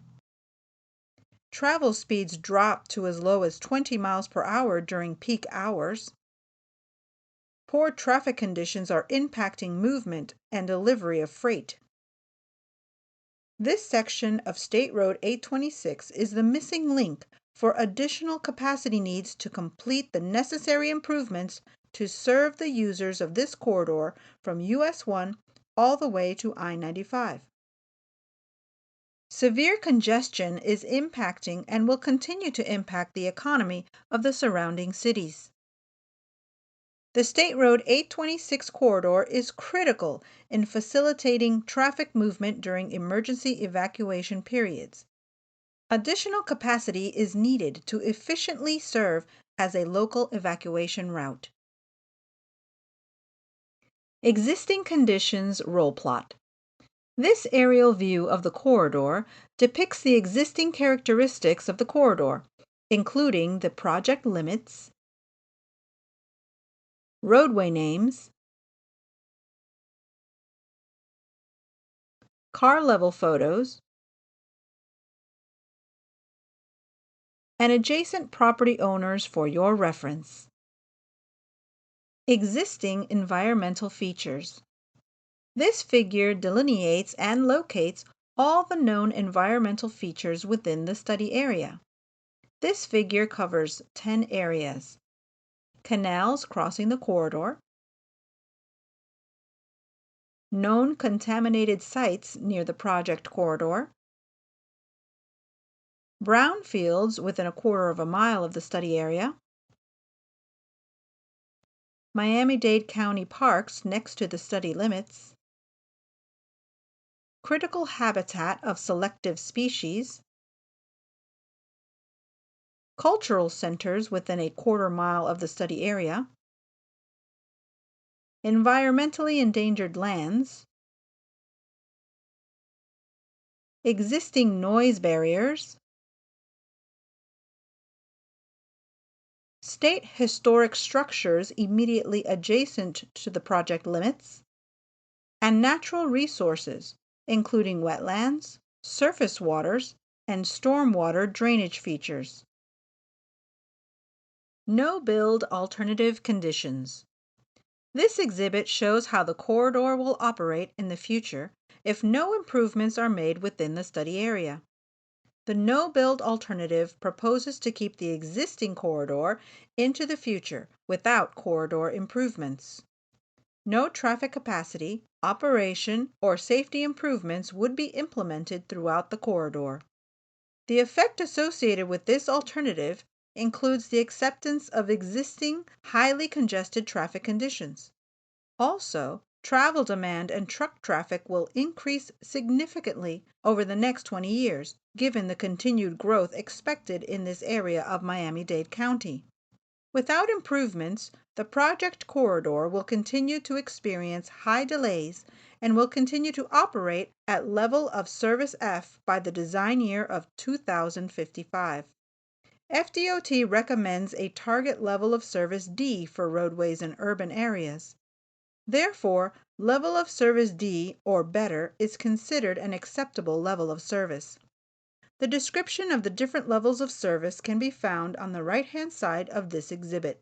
travel speeds drop to as low as 20 miles per hour during peak hours, poor traffic conditions are impacting movement and delivery of freight. This section of State Road 826 is the missing link for additional capacity needs to complete the necessary improvements to serve the users of this corridor from US 1 all the way to I-95. Severe congestion is impacting and will continue to impact the economy of the surrounding cities. The State Road 826 corridor is critical in facilitating traffic movement during emergency evacuation periods. Additional capacity is needed to efficiently serve as a local evacuation route. Existing conditions role plot. This aerial view of the corridor depicts the existing characteristics of the corridor, including the project limits, roadway names, car level photos, and adjacent property owners for your reference. Existing environmental features. This figure delineates and locates all the known environmental features within the study area. This figure covers 10 areas: canals crossing the corridor, known contaminated sites near the project corridor, brownfields within a quarter of a mile of the study area, Miami-Dade County parks next to the study limits, critical habitat of selective species, cultural centers within a quarter mile of the study area, environmentally endangered lands, existing noise barriers, state historic structures immediately adjacent to the project limits, and natural resources, including wetlands, surface waters, and stormwater drainage features. No-build alternative conditions. This exhibit shows how the corridor will operate in the future if no improvements are made within the study area. The no-build alternative proposes to keep the existing corridor into the future without corridor improvements. No traffic capacity, operation, or safety improvements would be implemented throughout the corridor. The effect associated with this alternative includes the acceptance of existing highly congested traffic conditions. Also, travel demand and truck traffic will increase significantly over the next 20 years, given the continued growth expected in this area of Miami-Dade County. Without improvements, the project corridor will continue to experience high delays and will continue to operate at level of service F by the design year of 2055. FDOT recommends a target level of service D for roadways in urban areas. Therefore, level of service D or better is considered an acceptable level of service. The description of the different levels of service can be found on the right-hand side of this exhibit.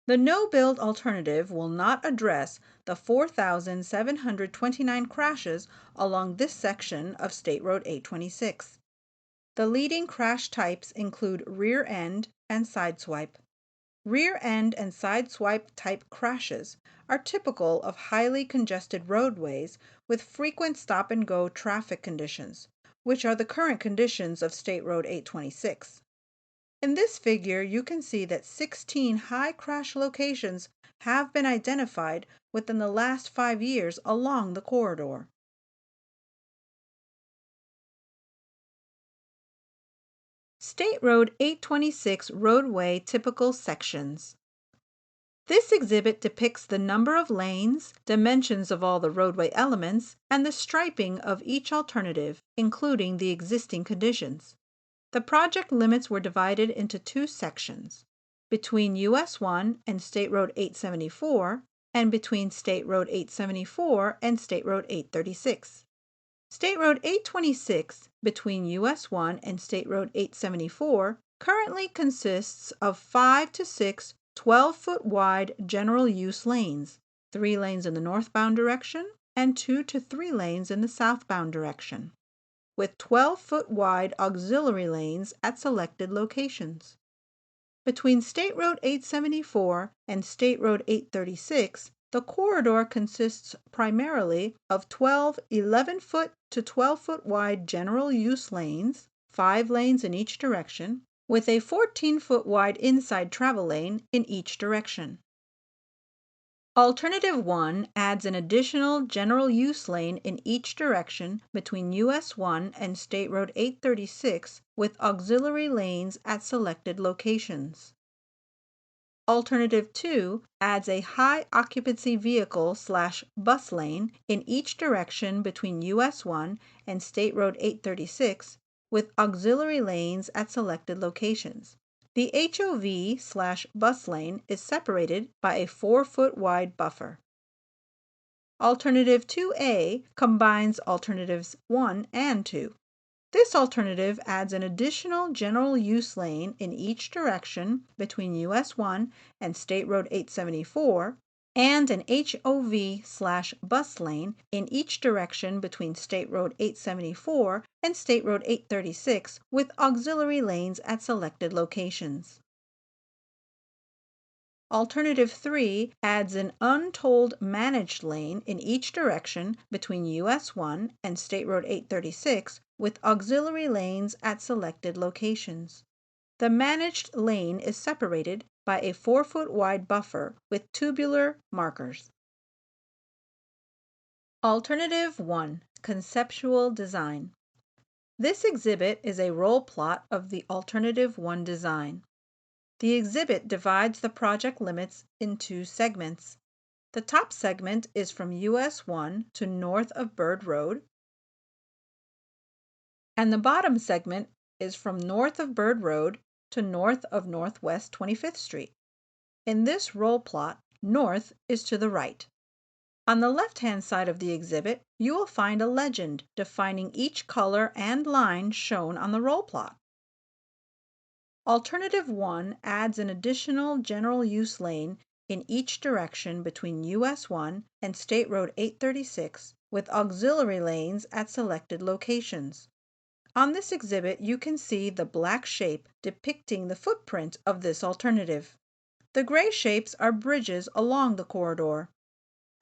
The no-build alternative will not address the 4,729 crashes along this section of State Road 826. The leading crash types include rear end and sideswipe. Rear end and sideswipe type crashes are typical of highly congested roadways with frequent stop-and-go traffic conditions, which are the current conditions of State Road 826. In this figure, you can see that 16 high crash locations have been identified within the last 5 years along the corridor. State Road 826 roadway typical sections. This exhibit depicts the number of lanes, dimensions of all the roadway elements, and the striping of each alternative, including the existing conditions. The project limits were divided into two sections, between US 1 and State Road 874, and between State Road 874 and State Road 836. State Road 826, between US 1 and State Road 874, currently consists of 5 to 6 12-foot wide general use lanes, 3 lanes in the northbound direction and 2 to 3 lanes in the southbound direction, with 12-foot wide auxiliary lanes at selected locations. Between State Road 874 and State Road 836, the corridor consists primarily of 12 11-foot to 12-foot wide general use lanes, 5 lanes in each direction, with a 14-foot wide inside travel lane in each direction. Alternative 1 adds an additional general use lane in each direction between US 1 and State Road 836 with auxiliary lanes at selected locations. Alternative 2 adds a high occupancy vehicle/bus lane in each direction between US 1 and State Road 836 with auxiliary lanes at selected locations. The HOV/bus lane is separated by a 4-foot wide buffer. Alternative 2A combines alternatives 1 and 2. This alternative adds an additional general use lane in each direction between US 1 and State Road 874 and an HOV/bus lane in each direction between State Road 874 and State Road 836 with auxiliary lanes at selected locations. Alternative 3 adds an untolled managed lane in each direction between US 1 and State Road 836 with auxiliary lanes at selected locations. The managed lane is separated by a 4-foot wide buffer with tubular markers. Alternative 1, Conceptual Design. This exhibit is a roll plot of the Alternative 1 design. The exhibit divides the project limits in 2 segments. The top segment is from US 1 to north of Bird Road, and the bottom segment is from north of Bird Road to north of Northwest 25th Street. In this roll plot, north is to the right. On the left-hand side of the exhibit, you will find a legend defining each color and line shown on the roll plot. Alternative 1 adds an additional general use lane in each direction between US 1 and State Road 836 with auxiliary lanes at selected locations. On this exhibit, you can see the black shape depicting the footprint of this alternative. The gray shapes are bridges along the corridor.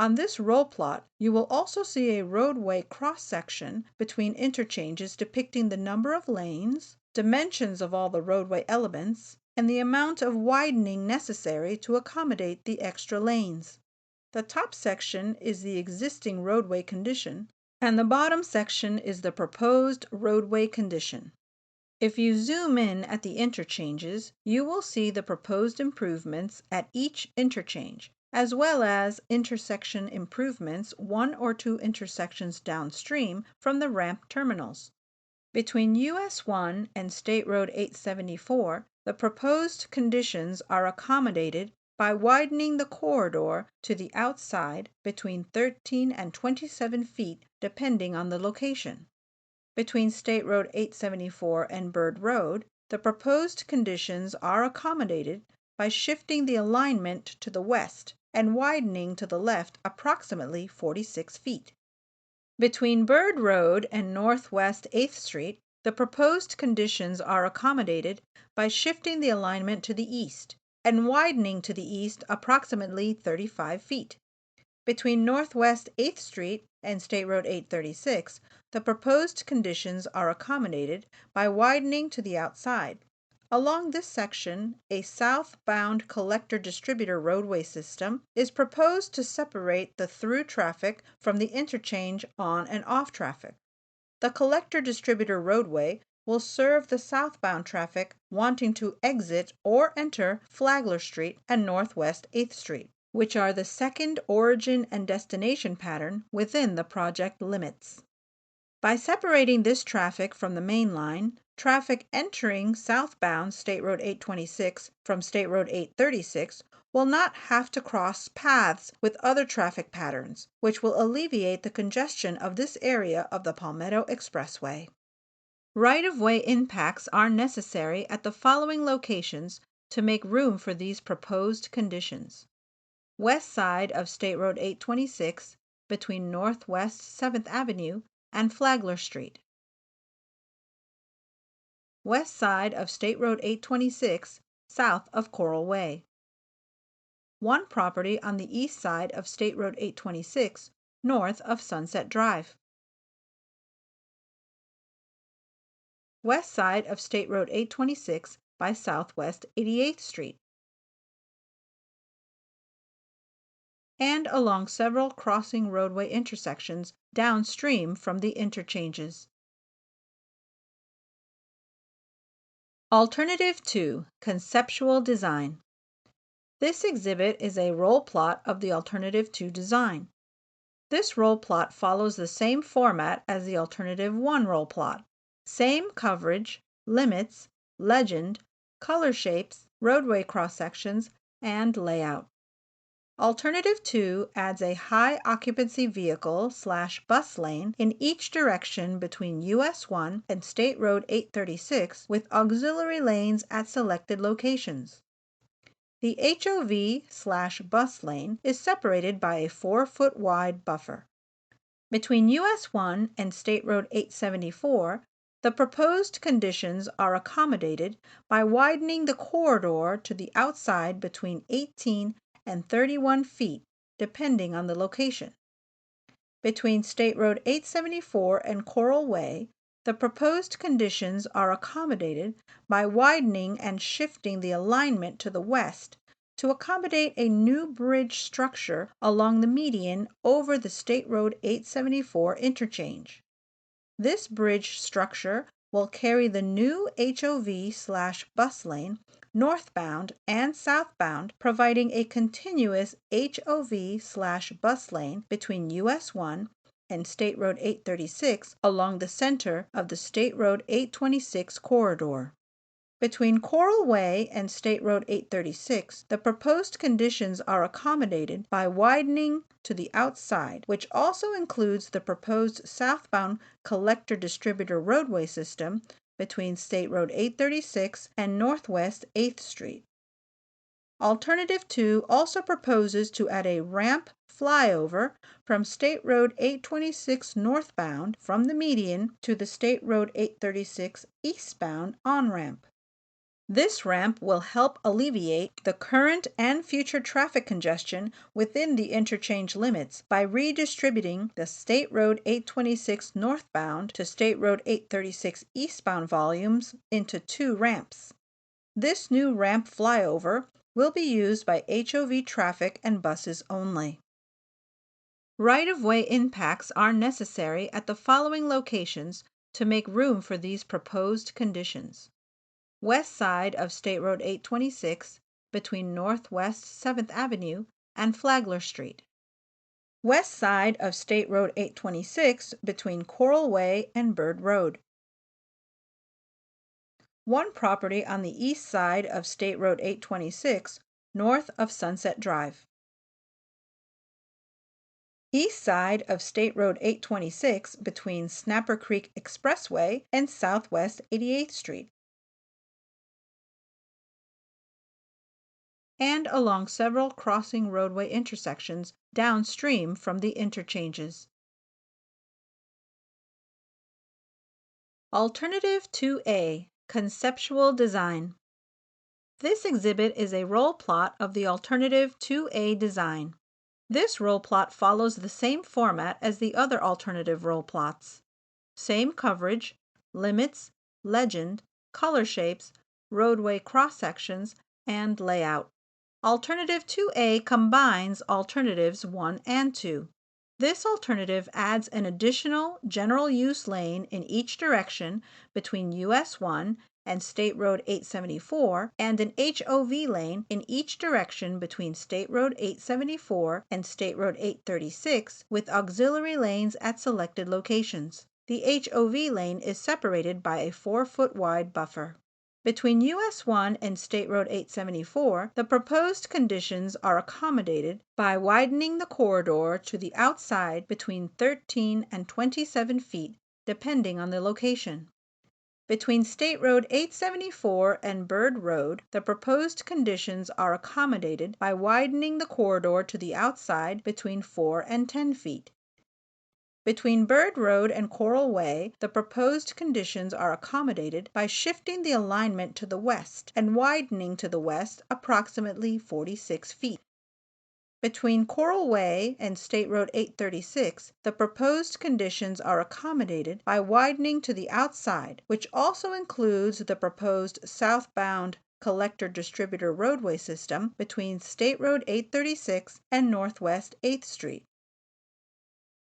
On this roll plot, you will also see a roadway cross-section between interchanges depicting the number of lanes, dimensions of all the roadway elements, and the amount of widening necessary to accommodate the extra lanes. The top section is the existing roadway condition, and the bottom section is the proposed roadway condition. If you zoom in at the interchanges, you will see the proposed improvements at each interchange, as well as intersection improvements 1 or 2 intersections downstream from the ramp terminals. Between US 1 and State Road 874, the proposed conditions are accommodated by widening the corridor to the outside between 13 and 27 feet depending on the location. Between State Road 874 and Bird Road, the proposed conditions are accommodated by shifting the alignment to the west and widening to the left approximately 46 feet. Between Bird Road and Northwest 8th Street, the proposed conditions are accommodated by shifting the alignment to the east and widening to the east approximately 35 feet. Between Northwest 8th Street and State Road 836, the proposed conditions are accommodated by widening to the outside. Along this section, a southbound collector-distributor roadway system is proposed to separate the through traffic from the interchange on and off traffic. The collector-distributor roadway will serve the southbound traffic wanting to exit or enter Flagler Street and Northwest 8th Street, which are the second origin and destination pattern within the project limits. By separating this traffic from the main line, traffic entering southbound State Road 826 from State Road 836 will not have to cross paths with other traffic patterns, which will alleviate the congestion of this area of the Palmetto Expressway. Right-of-way impacts are necessary at the following locations to make room for these proposed conditions. West side of State Road 826 between Northwest 7th Avenue and Flagler Street. West side of State Road 826 south of Coral Way. One property on the east side of State Road 826 north of Sunset Drive. West side of State Road 826 by Southwest 88th Street. And along several crossing roadway intersections downstream from the interchanges. Alternative 2. Conceptual Design. This exhibit is a roll plot of the Alternative 2 design. This roll plot follows the same format as the Alternative 1 roll plot. Same coverage, limits, legend, color shapes, roadway cross-sections, and layout. Alternative 2 adds a high occupancy vehicle/bus lane in each direction between US 1 and State Road 836 with auxiliary lanes at selected locations. The HOV/bus lane is separated by a 4-foot wide buffer. Between US 1 and State Road 874, the proposed conditions are accommodated by widening the corridor to the outside between 18 and 31 feet, depending on the location. Between State Road 874 and Coral Way, the proposed conditions are accommodated by widening and shifting the alignment to the west to accommodate a new bridge structure along the median over the State Road 874 interchange. This bridge structure will carry the new HOV/bus lane northbound and southbound, providing a continuous HOV/bus lane between US 1 and State Road 836 along the center of the State Road 826 corridor. Between Coral Way and State Road 836, the proposed conditions are accommodated by widening to the outside, which also includes the proposed southbound collector-distributor roadway system between State Road 836 and Northwest 8th Street. Alternative 2 also proposes to add a ramp flyover from State Road 826 northbound from the median to the State Road 836 eastbound on-ramp. This ramp will help alleviate the current and future traffic congestion within the interchange limits by redistributing the State Road 826 northbound to State Road 836 eastbound volumes into 2 ramps. This new ramp flyover will be used by HOV traffic and buses only. Right-of-way impacts are necessary at the following locations to make room for these proposed conditions. West side of State Road 826 between Northwest 7th Avenue and Flagler Street. West side of State Road 826 between Coral Way and Bird Road. One property on the east side of State Road 826 north of Sunset Drive. East side of State Road 826 between Snapper Creek Expressway and Southwest 88th Street. And along several crossing roadway intersections downstream from the interchanges. Alternative 2A. Conceptual Design. This exhibit is a roll plot of the Alternative 2A design. This roll plot follows the same format as the other alternative roll plots. Same coverage, limits, legend, color shapes, roadway cross-sections, and layout. Alternative 2A combines alternatives 1 and 2. This alternative adds an additional general use lane in each direction between US 1 and State Road 874 and an HOV lane in each direction between State Road 874 and State Road 836 with auxiliary lanes at selected locations. The HOV lane is separated by a 4-foot wide buffer. Between US 1 and State Road 874, the proposed conditions are accommodated by widening the corridor to the outside between 13 and 27 feet, depending on the location. Between State Road 874 and Bird Road, the proposed conditions are accommodated by widening the corridor to the outside between 4 and 10 feet. Between Bird Road and Coral Way, the proposed conditions are accommodated by shifting the alignment to the west and widening to the west approximately 46 feet. Between Coral Way and State Road 836, the proposed conditions are accommodated by widening to the outside, which also includes the proposed southbound collector-distributor roadway system between State Road 836 and Northwest 8th Street.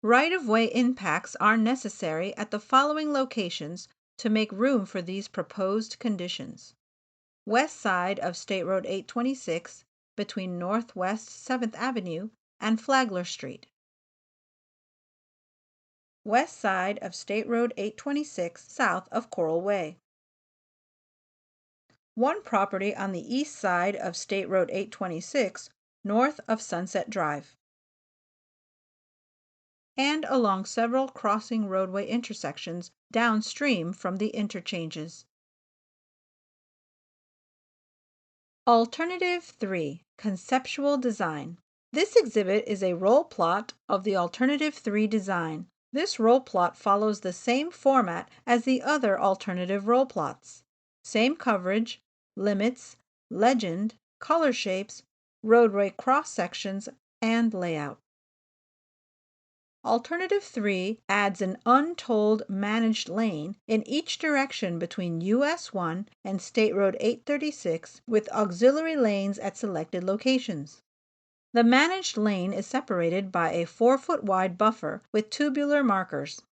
Right-of-way impacts are necessary at the following locations to make room for these proposed conditions. West side of State Road 826 between Northwest 7th Avenue and Flagler Street. West side of State Road 826 south of Coral Way. One property on the east side of State Road 826 north of Sunset Drive. And along several crossing roadway intersections downstream from the interchanges. Alternative 3, Conceptual Design. This exhibit is a roll plot of the Alternative 3 design. This roll plot follows the same format as the other alternative roll plots. Same coverage, limits, legend, color shapes, roadway cross sections, and layout. Alternative 3 adds an untolled managed lane in each direction between US 1 and State Road 836 with auxiliary lanes at selected locations. The managed lane is separated by a 4-foot wide buffer with tubular markers.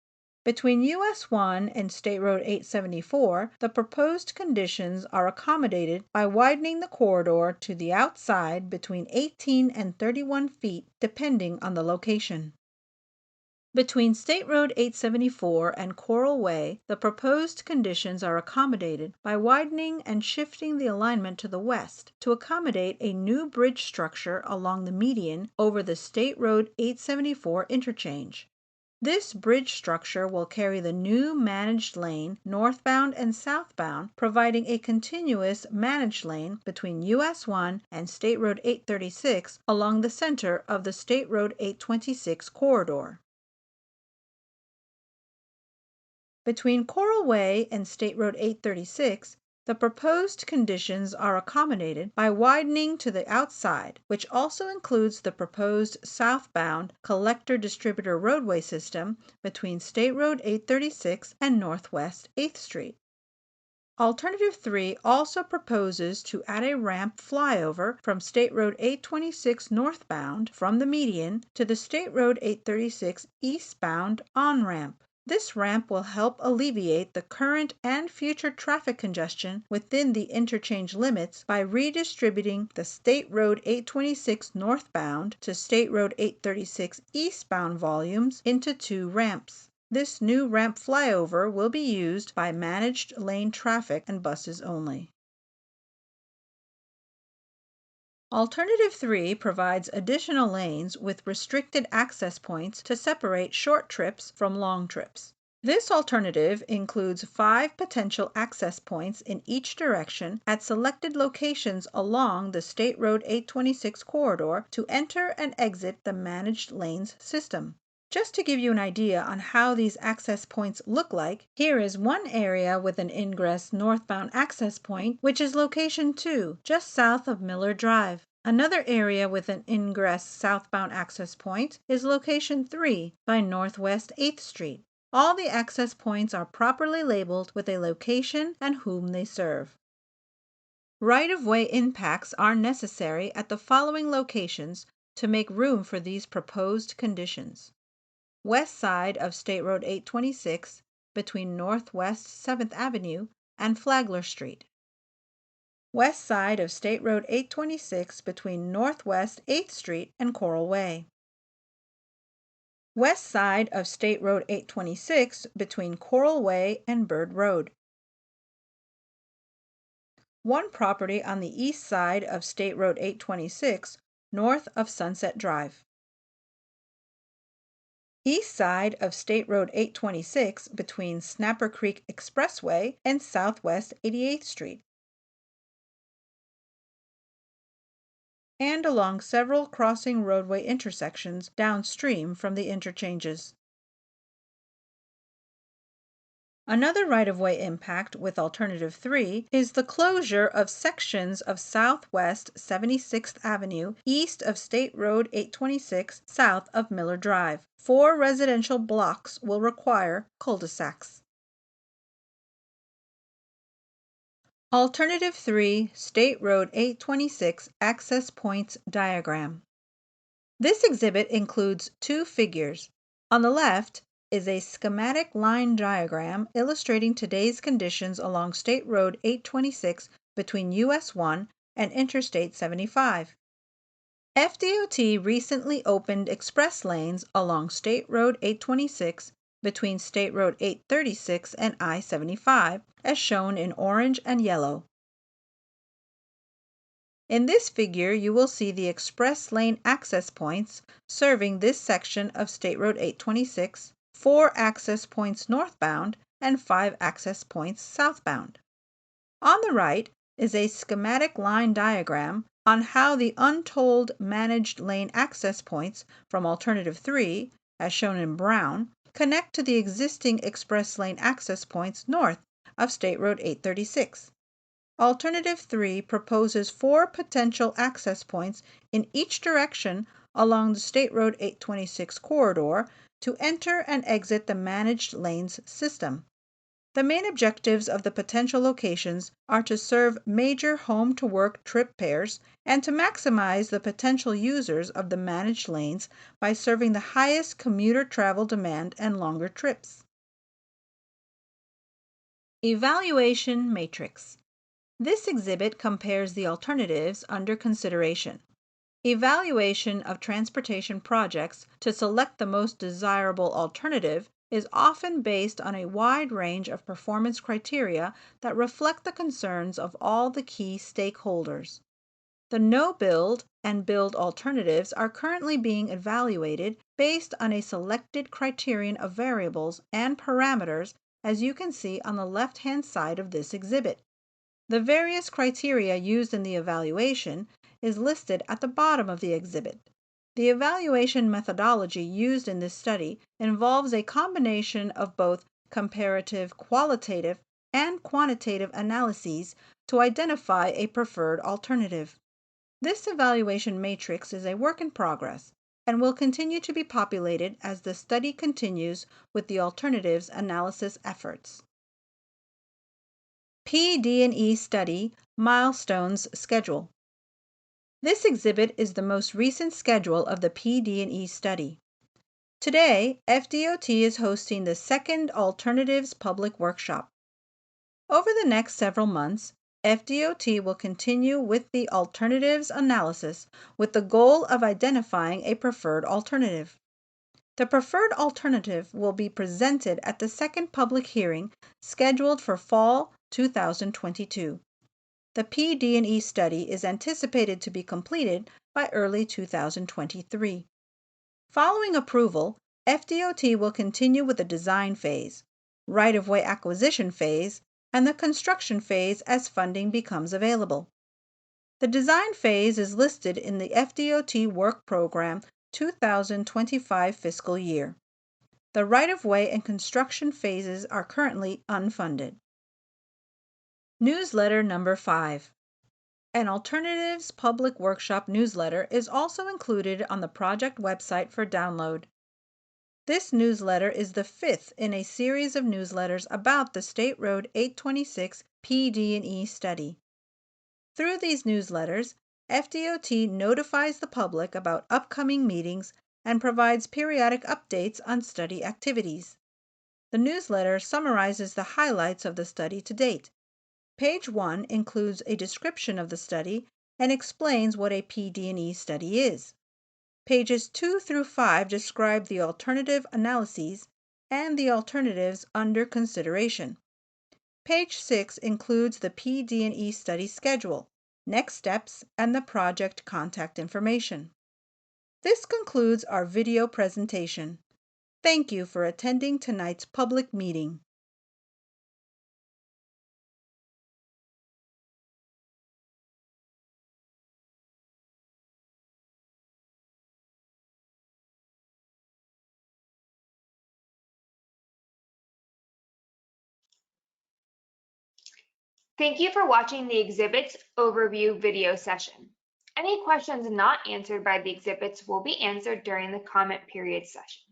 Between US 1 and State Road 874, the proposed conditions are accommodated by widening the corridor to the outside between 18 and 31 feet depending on the location. Between State Road 874 and Coral Way, the proposed conditions are accommodated by widening and shifting the alignment to the west to accommodate a new bridge structure along the median over the State Road 874 interchange. This bridge structure will carry the new managed lane northbound and southbound, providing a continuous managed lane between US 1 and State Road 836 along the center of the State Road 826 corridor. Between Coral Way and State Road 836, the proposed conditions are accommodated by widening to the outside, which also includes the proposed southbound collector-distributor roadway system between State Road 836 and Northwest 8th Street. Alternative 3 also proposes to add a ramp flyover from State Road 826 northbound from the median to the State Road 836 eastbound on-ramp. This ramp will help alleviate the current and future traffic congestion within the interchange limits by redistributing the State Road 826 northbound to State Road 836 eastbound volumes into 2 ramps. This new ramp flyover will be used by managed lane traffic and buses only. Alternative 3 provides additional lanes with restricted access points to separate short trips from long trips. This alternative includes 5 potential access points in each direction at selected locations along the State Road 826 corridor to enter and exit the managed lanes system. Just to give you an idea on how these access points look like, here is one area with an ingress northbound access point, which is location 2, just south of Miller Drive. Another area with an ingress southbound access point is location 3 by Northwest 8th Street. All the access points are properly labeled with a location and whom they serve. Right-of-way impacts are necessary at the following locations to make room for these proposed conditions. west side of State Road 826 between Northwest 7th Avenue and Flagler Street. West side of State Road 826 between Northwest 8th Street and Coral Way. West side of State Road 826 between Coral Way and Bird Road. One property on the east side of State Road 826 north of Sunset Drive. East side of State Road 826 between Snapper Creek Expressway and Southwest 88th Street. And along several crossing roadway intersections downstream from the interchanges. Another right-of-way impact with Alternative 3 is the closure of sections of Southwest 76th Avenue east of State Road 826 south of Miller Drive. 4 residential blocks will require cul-de-sacs. Alternative 3 State Road 826 Access Points Diagram. This exhibit includes 2 figures. On the left is a schematic line diagram illustrating today's conditions along State Road 826 between US 1 and Interstate 75. FDOT recently opened express lanes along State Road 826 between State Road 836 and I-75, as shown in orange and yellow. In this figure, you will see the express lane access points serving this section of State Road 826, 4 access points northbound, and 5 access points southbound. On the right is a schematic line diagram on how the untolled managed lane access points from Alternative 3, as shown in brown, connect to the existing express lane access points north of State Road 836. Alternative 3 proposes 4 potential access points in each direction along the State Road 826 corridor to enter and exit the managed lanes system. The main objectives of the potential locations are to serve major home-to-work trip pairs and to maximize the potential users of the managed lanes by serving the highest commuter travel demand and longer trips. Evaluation Matrix. This exhibit compares the alternatives under consideration. Evaluation of transportation projects to select the most desirable alternative is often based on a wide range of performance criteria that reflect the concerns of all the key stakeholders. The no-build and build alternatives are currently being evaluated based on a selected criterion of variables and parameters, as you can see on the left-hand side of this exhibit. The various criteria used in the evaluation is listed at the bottom of the exhibit. The evaluation methodology used in this study involves a combination of both comparative qualitative and quantitative analyses to identify a preferred alternative. This evaluation matrix is a work in progress and will continue to be populated as the study continues with the alternatives analysis efforts. PD&E Study Milestones Schedule. This exhibit is the most recent schedule of the PD&E study. Today, FDOT is hosting the second Alternatives Public Workshop. Over the next several months, FDOT will continue with the alternatives analysis with the goal of identifying a preferred alternative. The preferred alternative will be presented at the second public hearing scheduled for fall 2022. The PD&E study is anticipated to be completed by early 2023. Following approval, FDOT will continue with the design phase, right-of-way acquisition phase, and the construction phase as funding becomes available. The design phase is listed in the FDOT Work Program 2025 fiscal year. The right-of-way and construction phases are currently unfunded. Newsletter number 5. An Alternatives Public Workshop newsletter is also included on the project website for download. This newsletter is the 5th in a series of newsletters about the State Road 826 PD&E study. Through these newsletters, FDOT notifies the public about upcoming meetings and provides periodic updates on study activities. The newsletter summarizes the highlights of the study to date. Page 1 includes a description of the study and explains what a PD&E study is. Pages 2 through 5 describe the alternative analyses and the alternatives under consideration. Page 6 includes the PD&E study schedule, next steps, and the project contact information. This concludes our video presentation. Thank you for attending tonight's public meeting. Thank you for watching the exhibits overview video session. Any questions not answered by the exhibits will be answered during the comment period session.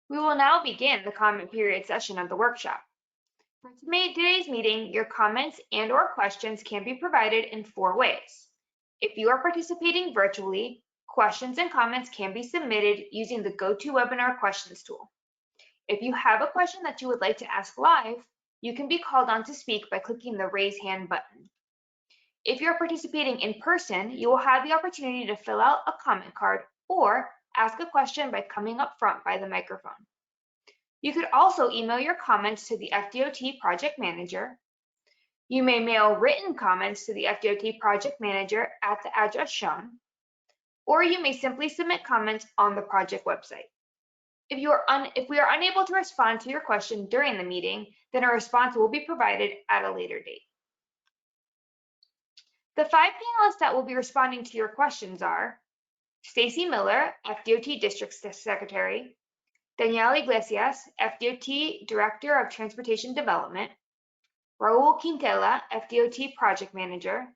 We will now begin the comment period session of the workshop. For today's meeting, your comments and/or questions can be provided in 4 ways. If you are participating virtually, questions and comments can be submitted using the GoToWebinar questions tool. If you have a question that you would like to ask live, you can be called on to speak by clicking the raise hand button. If you're participating in person, you will have the opportunity to fill out a comment card or ask a question by coming up front by the microphone. You could also email your comments to the FDOT project manager. You may mail written comments to the FDOT project manager at the address shown, or you may simply submit comments on the project website. If we are unable to respond to your question during the meeting, then a response will be provided at a later date. The 5 panelists that will be responding to your questions are Stacy Miller, FDOT District Secretary, Danielle Iglesias, FDOT Director of Transportation Development, Raul Quintela, FDOT Project Manager,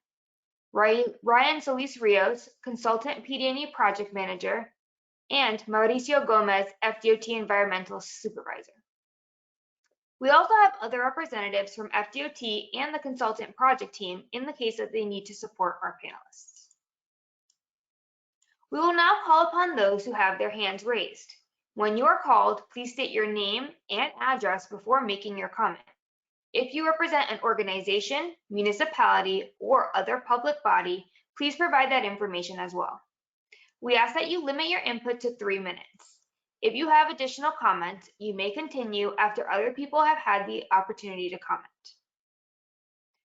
Ryan Solis Rios, Consultant PD&E Project Manager, and Mauricio Gomez, FDOT Environmental Supervisor. We also have other representatives from FDOT and the consultant project team in the case that they need to support our panelists. We will now call upon those who have their hands raised. When you are called, please state your name and address before making your comment. If you represent an organization, municipality, or other public body, please provide that information as well. We ask that you limit your input to 3 minutes. If you have additional comments, you may continue after other people have had the opportunity to comment.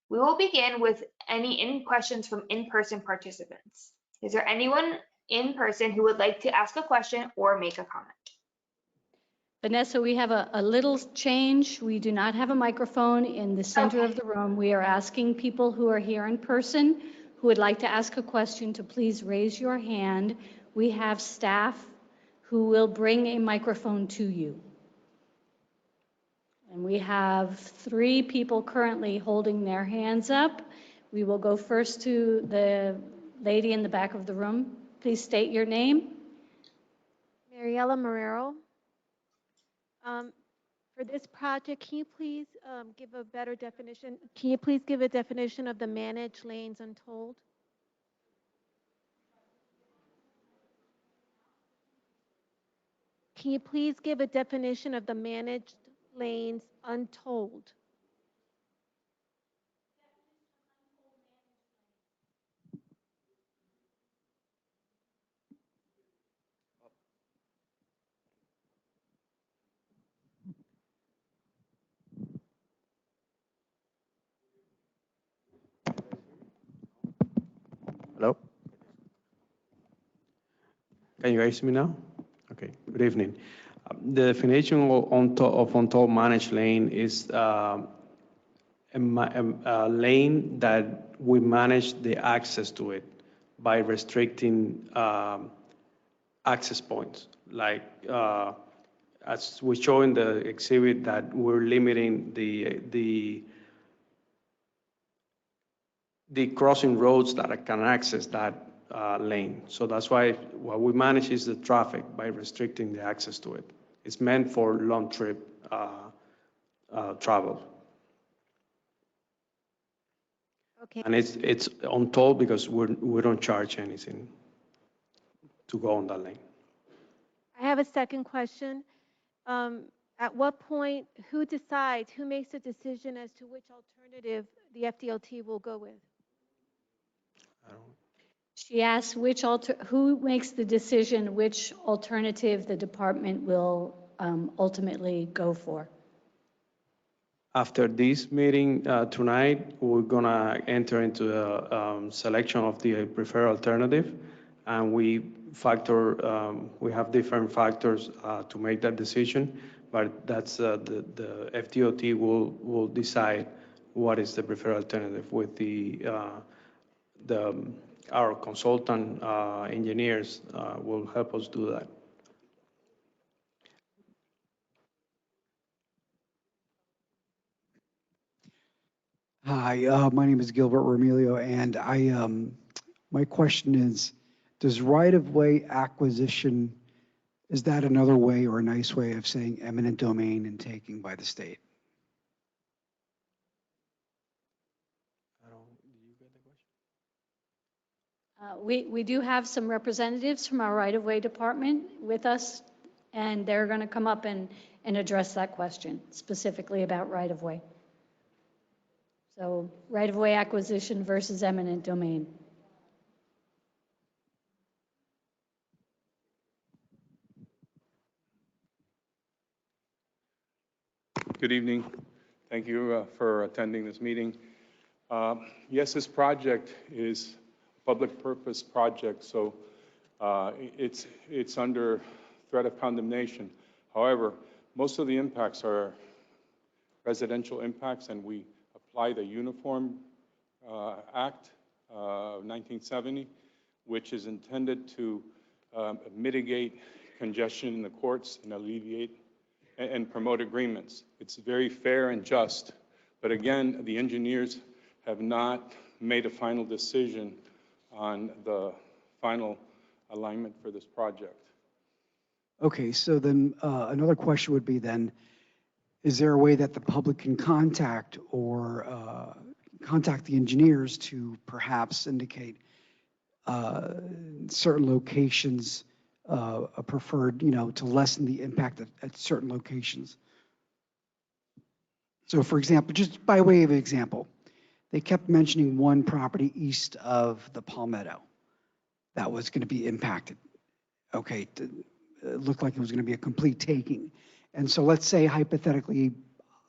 We will begin with any questions from in-person participants. Is there anyone in person who would like to ask a question or make a comment? Vanessa, we have a little change. We do not have a microphone in the center of the room. We are asking people who are here in person who would like to ask a question to please raise your hand. We have staff who will bring a microphone to you. And we have 3 people currently holding their hands up. We will go first to the lady in the back of the room. Please state your name. Mariela Marrero. For this project, can you please give a better definition? Can you please give a definition of the managed lanes untold? Can you please give a definition of the managed lanes untold? Hello? Can you guys hear me now? Okay, good evening. The definition of untold managed lane is a lane that we manage the access to it by restricting access points. Like as we show in the exhibit that we're limiting the crossing roads that can access that lane. So that's why what we manage is the traffic by restricting the access to it. It's meant for long trip travel. Okay. And it's untold because we don't charge anything. go on that lane. I have a second question. At what point, who decides, who makes the decision as to which alternative the FDOT will go with? I don't- She asked who makes the decision which alternative the department will ultimately go for. After this meeting tonight, we're gonna enter into the selection of the preferred alternative, and we have different factors to make that decision, but that's the FDOT will decide what is the preferred alternative with our consultant engineers will help us do that. Hi, my name is Gilbert Romelio, and my question is, does right-of-way acquisition, is that another way or a nice way of saying eminent domain and taking by the state? Did you get the question? We do have some representatives from our right-of-way department with us, and they're going to come up and address that question specifically about right-of-way. So right-of-way acquisition versus eminent domain. Good evening. Thank you for attending this meeting. Yes, this project is a public purpose project, so it's under threat of condemnation. However, most of the impacts are residential impacts, and we apply the Uniform Act of 1970, which is intended to mitigate congestion in the courts and alleviate and promote agreements. It's very fair and just, but again, the engineers have not made a final decision on the final alignment for this project. Okay, so then another question would be then, is there a way that the public can contact or contact the engineers to perhaps indicate certain locations a preferred, to lessen the impact at certain locations? So for example, just by way of example, they kept mentioning one property east of the Palmetto that was going to be impacted. Okay, it looked like it was going to be a complete taking. And so let's say hypothetically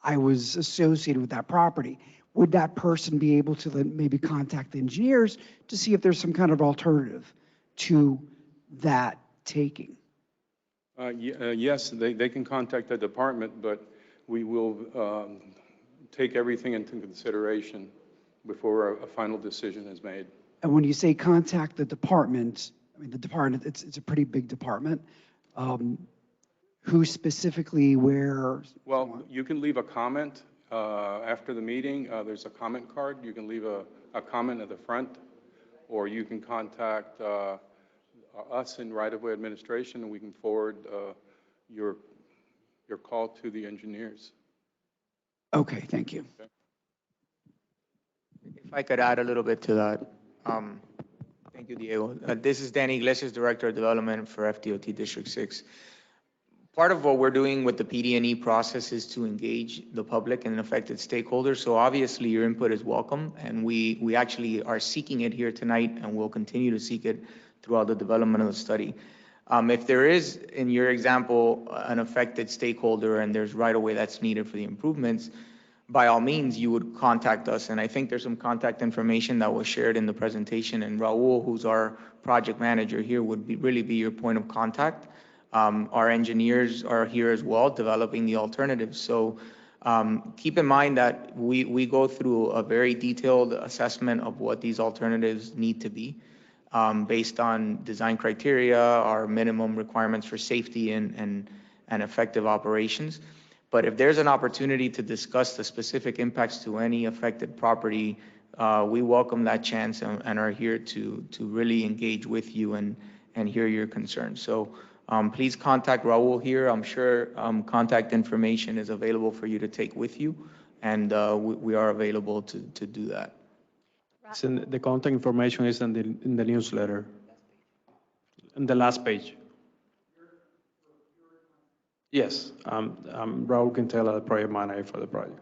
I was associated with that property. Would that person be able to then maybe contact the engineers to see if there's some kind of alternative to that taking? Yes, they can contact the department, but we will take everything into consideration before a final decision is made. And when you say contact the department, I mean, the department, it's a pretty big department. Who specifically, where? Well, you can leave a comment after the meeting. There's a comment card. You can leave a comment at the front, or you can contact us in right-of-way administration, and we can forward your call to the engineers. Okay, thank you. Okay. If I could add a little bit to that. Thank you, Diego. This is Danny Iglesias, Director of Development for FDOT District 6. Part of what we're doing with the PD&E process is to engage the public and affected stakeholders. So obviously your input is welcome, and we actually are seeking it here tonight, and we'll continue to seek it throughout the development of the study. If there is, in your example, an affected stakeholder and there's right-of-way that's needed for the improvements, by all means, you would contact us. And I think there's some contact information that was shared in the presentation, and Raul, who's our project manager here, would really be your point of contact. Our engineers are here as well, developing the alternatives. So keep in mind that we go through a very detailed assessment of what these alternatives need to be based on design criteria, our minimum requirements for safety and effective operations. But if there's an opportunity to discuss the specific impacts to any affected property, we welcome that chance and are here to really engage with you and hear your concerns. So please contact Raul here. I'm sure contact information is available for you to take with you, and we are available to do that. The contact information is in the newsletter. in the last page. Yes, I'm Raul Quintela, the project manager for the project.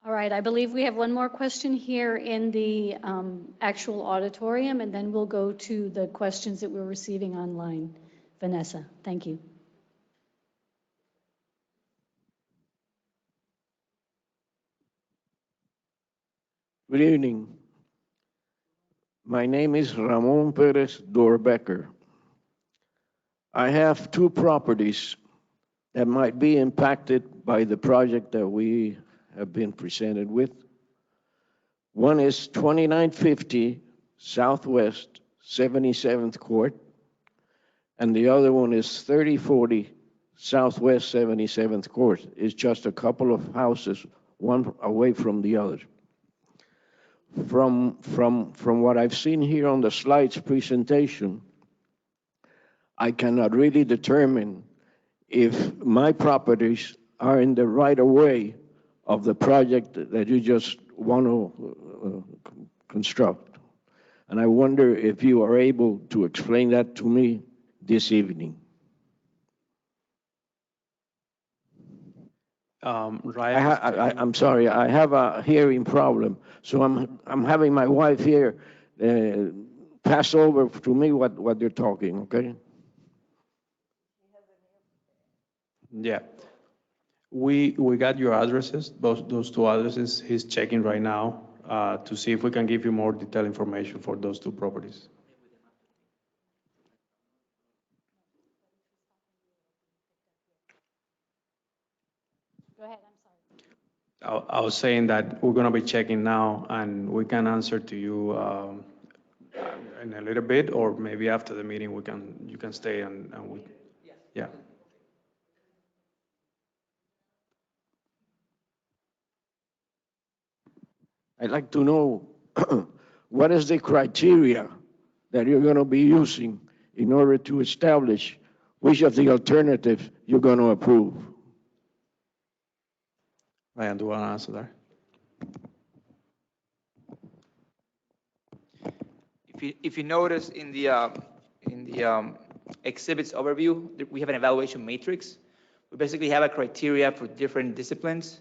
All right, I believe we have one more question here in the actual auditorium, and then we'll go to the questions that we're receiving online. Vanessa, thank you. Good evening. My name is Ramon Perez Dorbecker. I have two properties that might be impacted by the project that we have been presented with. One is 2950 Southwest 77th Court, and the other one is 3040 Southwest 77th Court. It's just a couple of houses, one away from the other. From what I've seen here on the slides presentation, I cannot really determine if my properties are in the right of way of the project that you just want to construct. And I wonder if you are able to explain that to me this evening. I'm sorry, I have a hearing problem, so I'm having my wife here pass over to me what they're talking, okay? Yeah. We got your addresses, those two addresses. He's checking right now to see if we can give you more detailed information for those two properties. Go ahead, I'm sorry. I was saying that we're going to be checking now, and we can answer to you in a little bit, or maybe after the meeting you can stay and we, yeah. I'd like to know what is the criteria that you're going to be using in order to establish which of the alternatives you're going to approve. Ryan, do you want to answer that? If you notice in the exhibits overview, we have an evaluation matrix. We basically have a criteria for different disciplines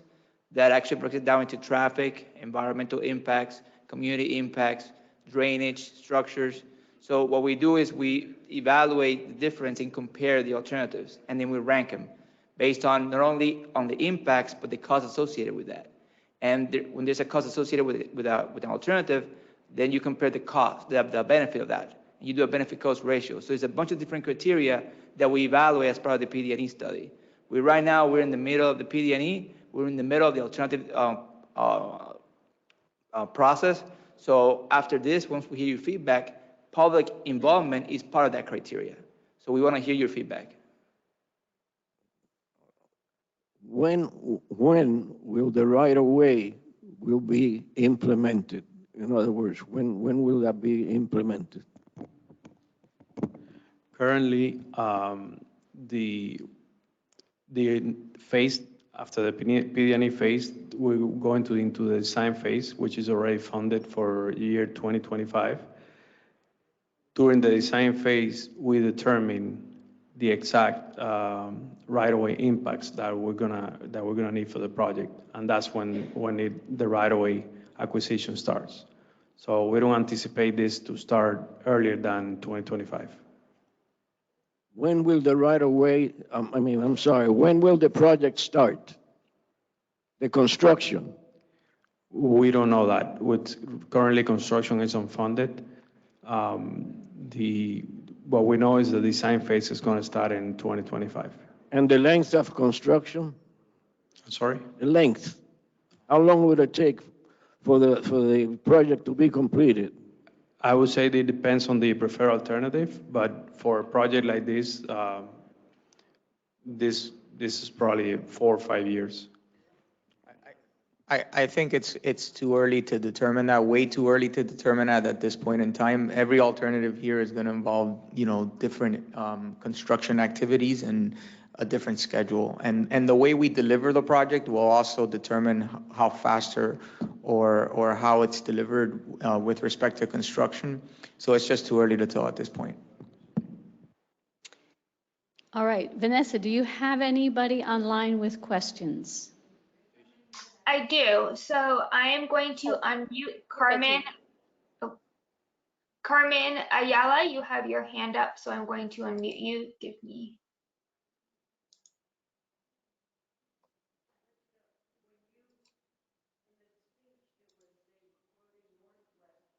that actually breaks it down into traffic, environmental impacts, community impacts, drainage, structures. So what we do is we evaluate the difference and compare the alternatives, and then we rank them based on not only on the impacts, but the cost associated with that. And when there's a cost associated with an alternative, then you compare the cost, the benefit of that. And you do a benefit cost ratio. So there's a bunch of different criteria that we evaluate as part of the PD&E study. Right now, we're in the middle of the PD&E. We're in the middle of the alternative process. So after this, once we hear your feedback, public involvement is part of that criteria. So we want to hear your feedback. When will the right-of-way will be implemented? In other words, when will that be implemented? Currently, the phase, after the PD&E phase, we're going into the design phase, which is already funded for year 2025. During the design phase, we determine the exact right-of-way impacts that we're gonna need for the project, and that's when the right-of-way acquisition starts. So we don't anticipate this to start earlier than 2025. When will the right-of-way, when will the project start? The construction? We don't know that. Currently, construction is unfunded. What we know is the design phase is going to start in 2025. And the length of construction? Sorry? The length. How long would it take for the project to be completed? I would say it depends on the preferred alternative, but for a project like this, this is probably 4 or 5 years. I think it's too early to determine that, way too early to determine that at this point in time. Every alternative here is going to involve, different construction activities and a different schedule. And the way we deliver the project will also determine how faster or how it's delivered with respect to construction. So it's just too early to tell at this point. All right, Vanessa, do you have anybody online with questions? I do. So I am going to unmute Carmen. Oh, Carmen Ayala, you have your hand up, so I'm going to unmute you. Give me.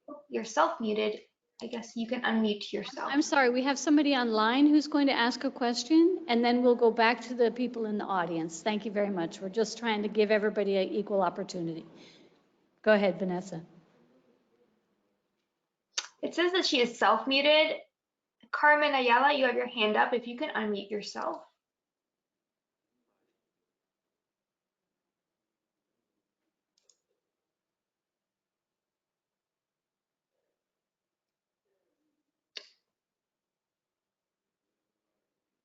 Oh, you're self-muted. I guess you can unmute yourself. I'm sorry, we have somebody online who's going to ask a question, and then we'll go back to the people in the audience. Thank you very much. We're just trying to give everybody an equal opportunity. Go ahead, Vanessa. It says that she is self-muted. Carmen Ayala, you have your hand up. If you can unmute yourself.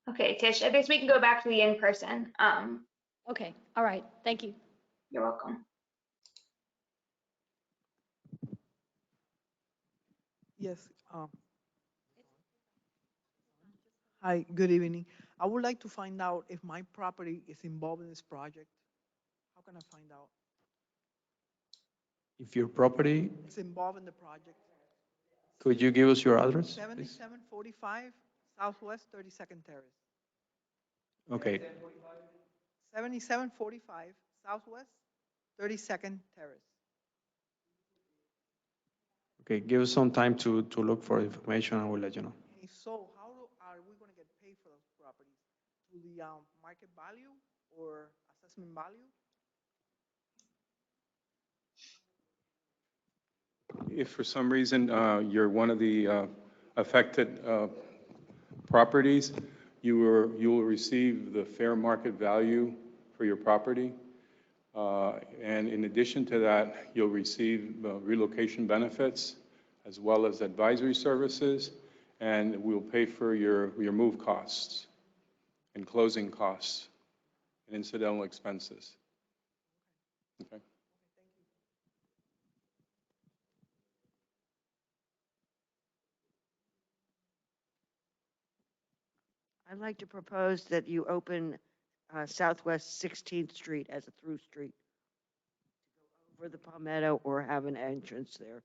Okay, Tish, I guess we can go back to the in-person. Okay, all right, thank you. You're welcome. Yes. Hi, good evening. I would like to find out if my property is involved in this project. How can I find out? If your property, It's involved in the project. could you give us your address, please? 7745 Southwest 32nd Terrace. Okay, 7745 Southwest 32nd Terrace. okay, give us some time to look for information and we'll let you know. Hey, so are we going to get paid for those properties? To the market value or assessment value? If for some reason you're one of the affected properties, you will receive the fair market value for your property. And in addition to that, you'll receive relocation benefits as well as advisory services, and we'll pay for your move costs and closing costs and incidental expenses. Okay. I'd like to propose that you open Southwest 16th Street as a through street over the Palmetto or have an entrance there.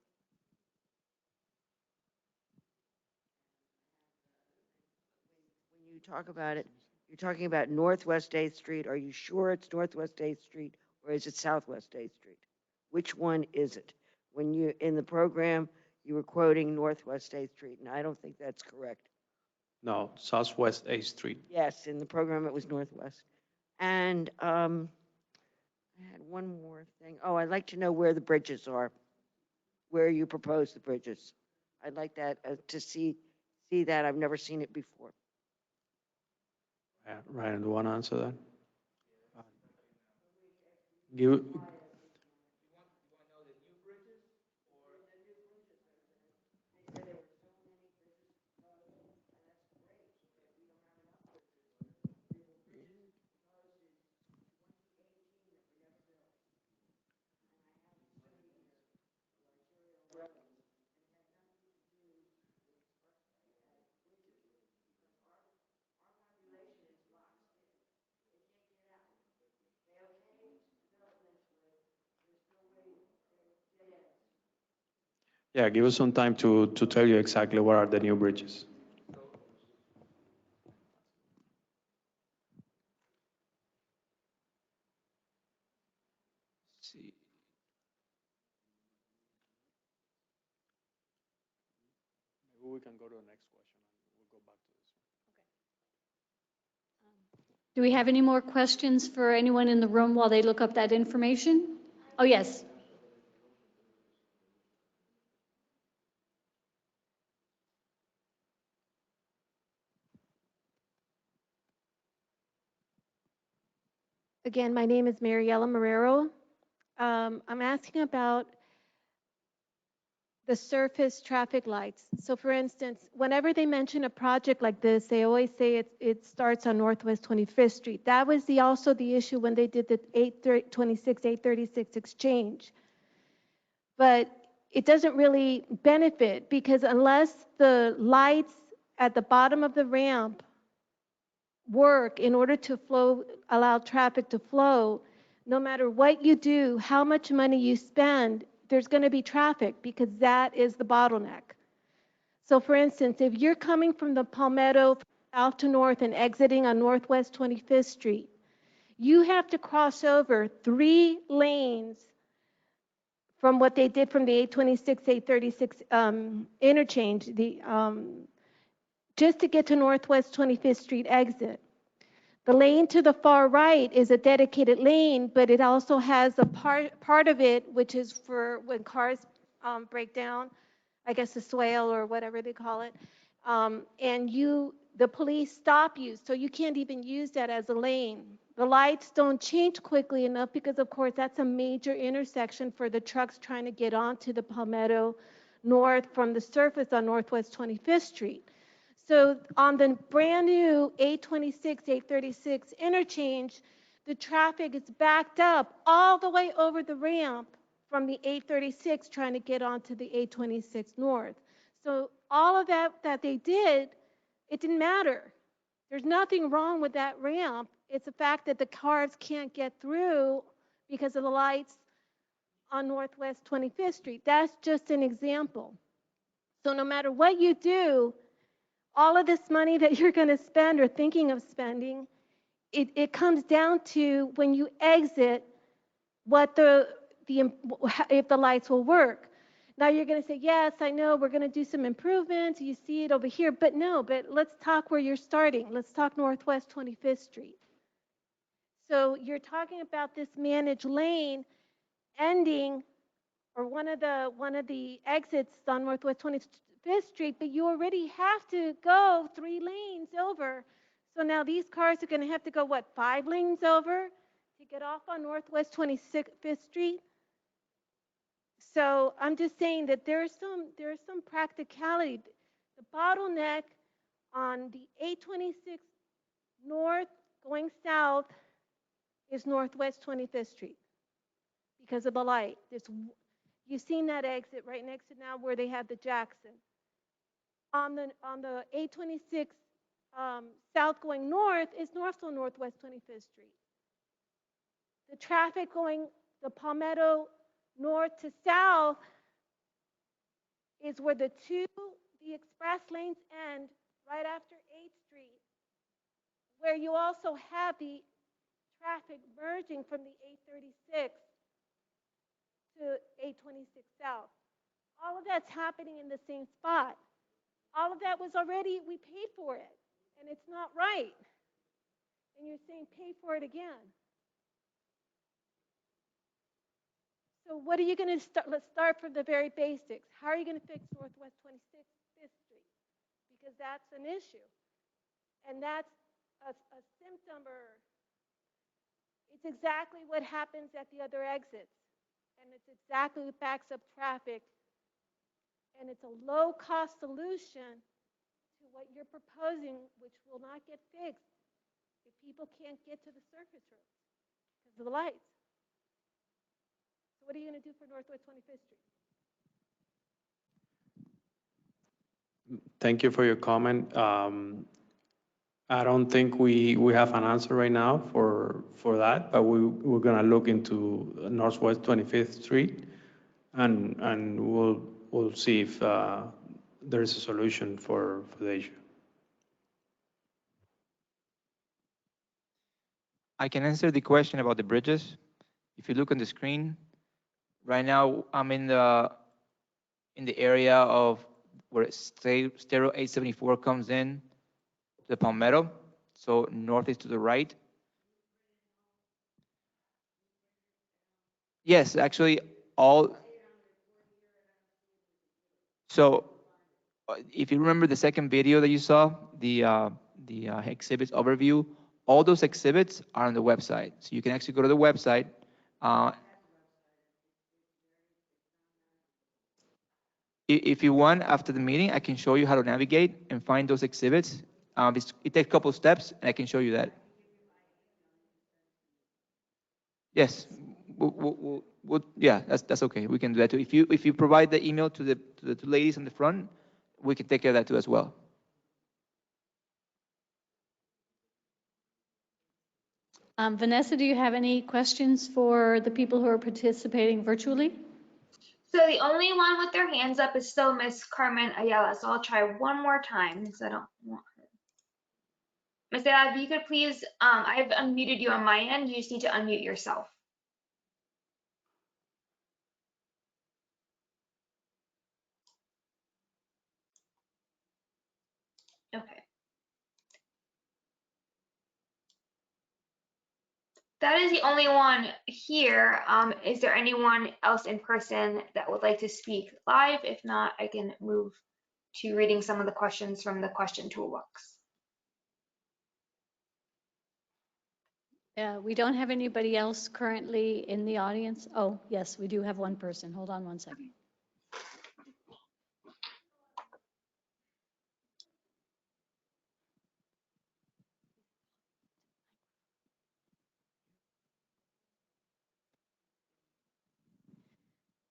When you talk about it, you're talking about Northwest 8th Street. Are you sure it's Northwest 8th Street or is it Southwest 8th Street? Which one is it? When you, in the program, you were quoting Northwest 8th Street, and I don't think that's correct. No, Southwest 8th Street. Yes, in the program it was Northwest. And I had one more thing. Oh, I'd like to know where the bridges are, where you propose the bridges. I'd like that to see that. I've never seen it before. Ryan, do you want to answer that? Give, yeah, give us some time to tell you exactly what are the new bridges. See. Maybe we can go to the next question and we'll go back to this one. Do we have any more questions for anyone in the room while they look up that information? Oh, yes. Again, my name is Mariela Marrero. I'm asking about the surface traffic lights. So for instance, whenever they mention a project like this, they always say it starts on Northwest 25th Street. That was also the issue when they did the 836 exchange. but it doesn't really benefit because unless the lights at the bottom of the ramp work in order to flow, allow traffic to flow, no matter what you do, how much money you spend, there's going to be traffic because that is the bottleneck. So for instance, if you're coming from the Palmetto south to north and exiting on Northwest 25th Street, you have to cross over 3 lanes from what they did from the 826, 836 interchange, just to get to Northwest 25th Street exit. The lane to the far right is a dedicated lane, but it also has a part of it, which is for when cars break down, I guess the swale or whatever they call it, and the police stop you, so you can't even use that as a lane. The lights don't change quickly enough because, of course, that's a major intersection for the trucks trying to get onto the Palmetto North from the surface on Northwest 25th Street. So on the brand new 826, 836 interchange, the traffic is backed up all the way over the ramp from the 836 trying to get onto the 826 North. So all of that they did, it didn't matter. There's nothing wrong with that ramp. It's the fact that the cars can't get through because of the lights on Northwest 25th Street. That's just an example. So no matter what you do, all of this money that you're going to spend or thinking of spending, it comes down to when you exit what if the lights will work. Now you're going to say, yes, I know we're going to do some improvements. You see it over here, but no, but let's talk where you're starting. Let's talk Northwest 25th Street. So you're talking about this managed lane ending, or one of the exits on Northwest 25th Street, but you already have to go 3 lanes over. So now these cars are going to have to go, what, 5 lanes over to get off on Northwest 25th Street? So I'm just saying that there's some practicality. The bottleneck on the 826 north going south is Northwest 25th Street because of the light. You've seen that exit right next to now where they have the Jackson. On the 826 south going north is also Northwest 25th Street. The traffic going the Palmetto north to south is where the express lanes end right after 8th Street, where you also have the traffic merging from the 836 to 826 south. All of that's happening in the same spot. All of that was already, we paid for it, and it's not right. And you're saying pay for it again. So what are you going to start? Let's start from the very basics. How are you going to fix Northwest 25th Street? Because that's an issue. And that's a symptom, or it's exactly what happens at the other exits. And it's exactly what backs up traffic. And it's a low-cost solution to what you're proposing, which will not get fixed if people can't get to the surface roads because of the lights. So what are you going to do for Northwest 25th Street? Thank you for your comment. I don't think we have an answer right now for that, but we're gonna look into Northwest 25th Street, and we'll see if there's a solution for the issue. I can answer the question about the bridges. If you look on the screen, right now I'm in the area of where Stereo 874 comes in to the Palmetto. So north is to the right. Yes, actually so if you remember the second video that you saw, the exhibits overview, all those exhibits are on the website. So you can actually go to the website. If you want, after the meeting, I can show you how to navigate and find those exhibits. It takes a couple steps, and I can show you that. Yes, Yeah, that's okay. We can do that too. If you provide the email to the two ladies in the front, we can take care of that too as well. Vanessa, do you have any questions for the people who are participating virtually? So the only one with their hands up is still Miss Carmen Ayala. So I'll try one more time because I don't want her. Miss Ayala, if you could please, I've unmuted you on my end. You just need to unmute yourself. Okay. That is the only one here. Is there anyone else in person that would like to speak live? If not, I can move to reading some of the questions from the question toolbox. We don't have anybody else currently in the audience. Oh, yes, we do have one person. Hold on one second.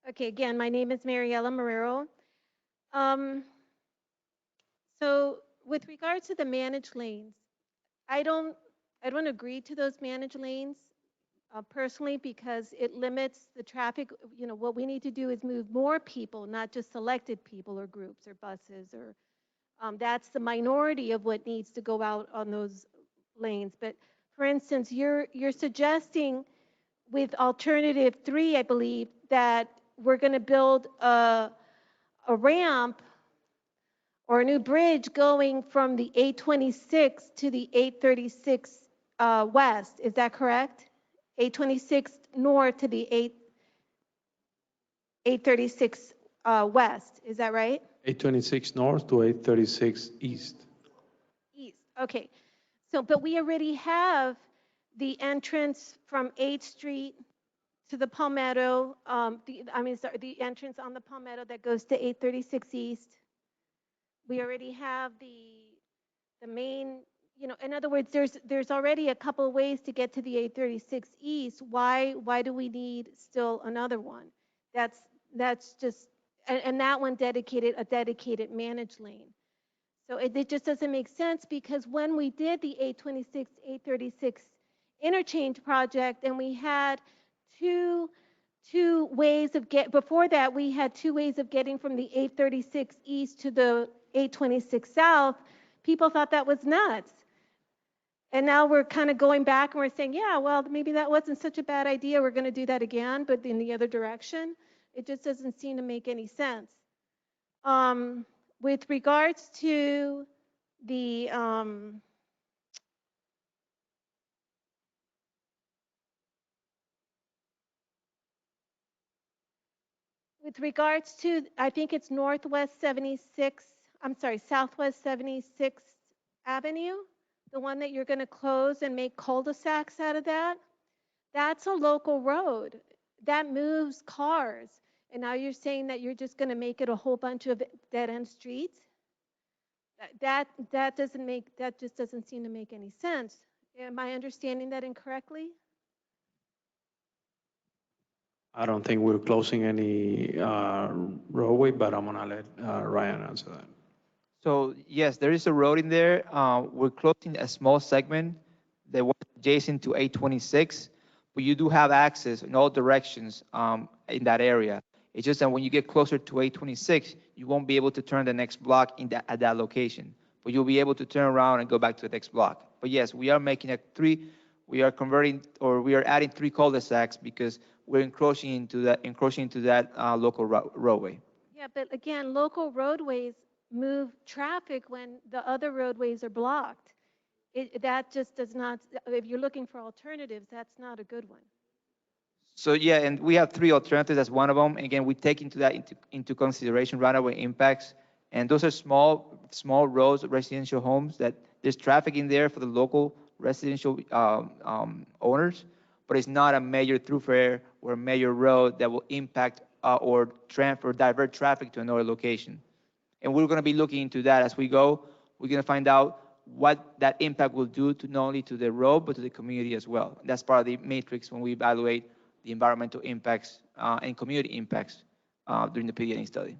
Okay, again, my name is Mariela Marrero. So with regards to the managed lanes, I don't agree to those managed lanes personally because it limits the traffic. You know, what we need to do is move more people, not just selected people or groups or buses or that's the minority of what needs to go out on those lanes. But for instance, you're suggesting with alternative 3, I believe, that we're going to build a ramp or a new bridge going from the 826 to the 836 west. Is that correct? 826 north to the 836 west. Is that right? 826 north to 836 east. East. Okay. So, but we already have the entrance from 8th Street to the Palmetto. The entrance on the Palmetto that goes to 836 East. We already have the main, you know, in other words, there's already a couple of ways to get to the 836 East. Why do we need still another one? That's just, and that one a dedicated managed lane. So it just doesn't make sense because when we did the 826, 836 interchange project and we had two ways of before that we had two ways of getting from the 836 east to the 826 south, people thought that was nuts. And now we're kind of going back and we're saying, yeah, well, maybe that wasn't such a bad idea. We're going to do that again, but in the other direction. It just doesn't seem to make any sense. With regards to the I think it's Southwest 76th Avenue, the one that you're going to close and make cul-de-sacs out of that. That's a local road that moves cars. And now you're saying that you're just going to make it a whole bunch of dead-end streets? That just doesn't seem to make any sense. Am I understanding that incorrectly? I don't think we're closing any roadway, but I'm gonna let Ryan answer that. So yes, there is a road in there. We're closing a small segment that was adjacent to 826, but you do have access in all directions in that area. It's just that when you get closer to 826, you won't be able to turn the next block at that location, but you'll be able to turn around and go back to the next block. But yes, we are making we are adding 3 cul-de-sacs because we're encroaching into that local roadway. Yeah, but again, local roadways move traffic when the other roadways are blocked. That just does not, if you're looking for alternatives, that's not a good one. So yeah, and we have 3 alternatives as one of them. Again, we take into consideration right-of-way impacts, and those are small roads, residential homes that there's traffic in there for the local residential owners, but it's not a major thoroughfare or a major road that will impact or divert traffic to another location. And we're going to be looking into that as we go. We're going to find out what that impact will do to not only to the road, but to the community as well. That's part of the matrix when we evaluate the environmental impacts and community impacts during the PD&E study.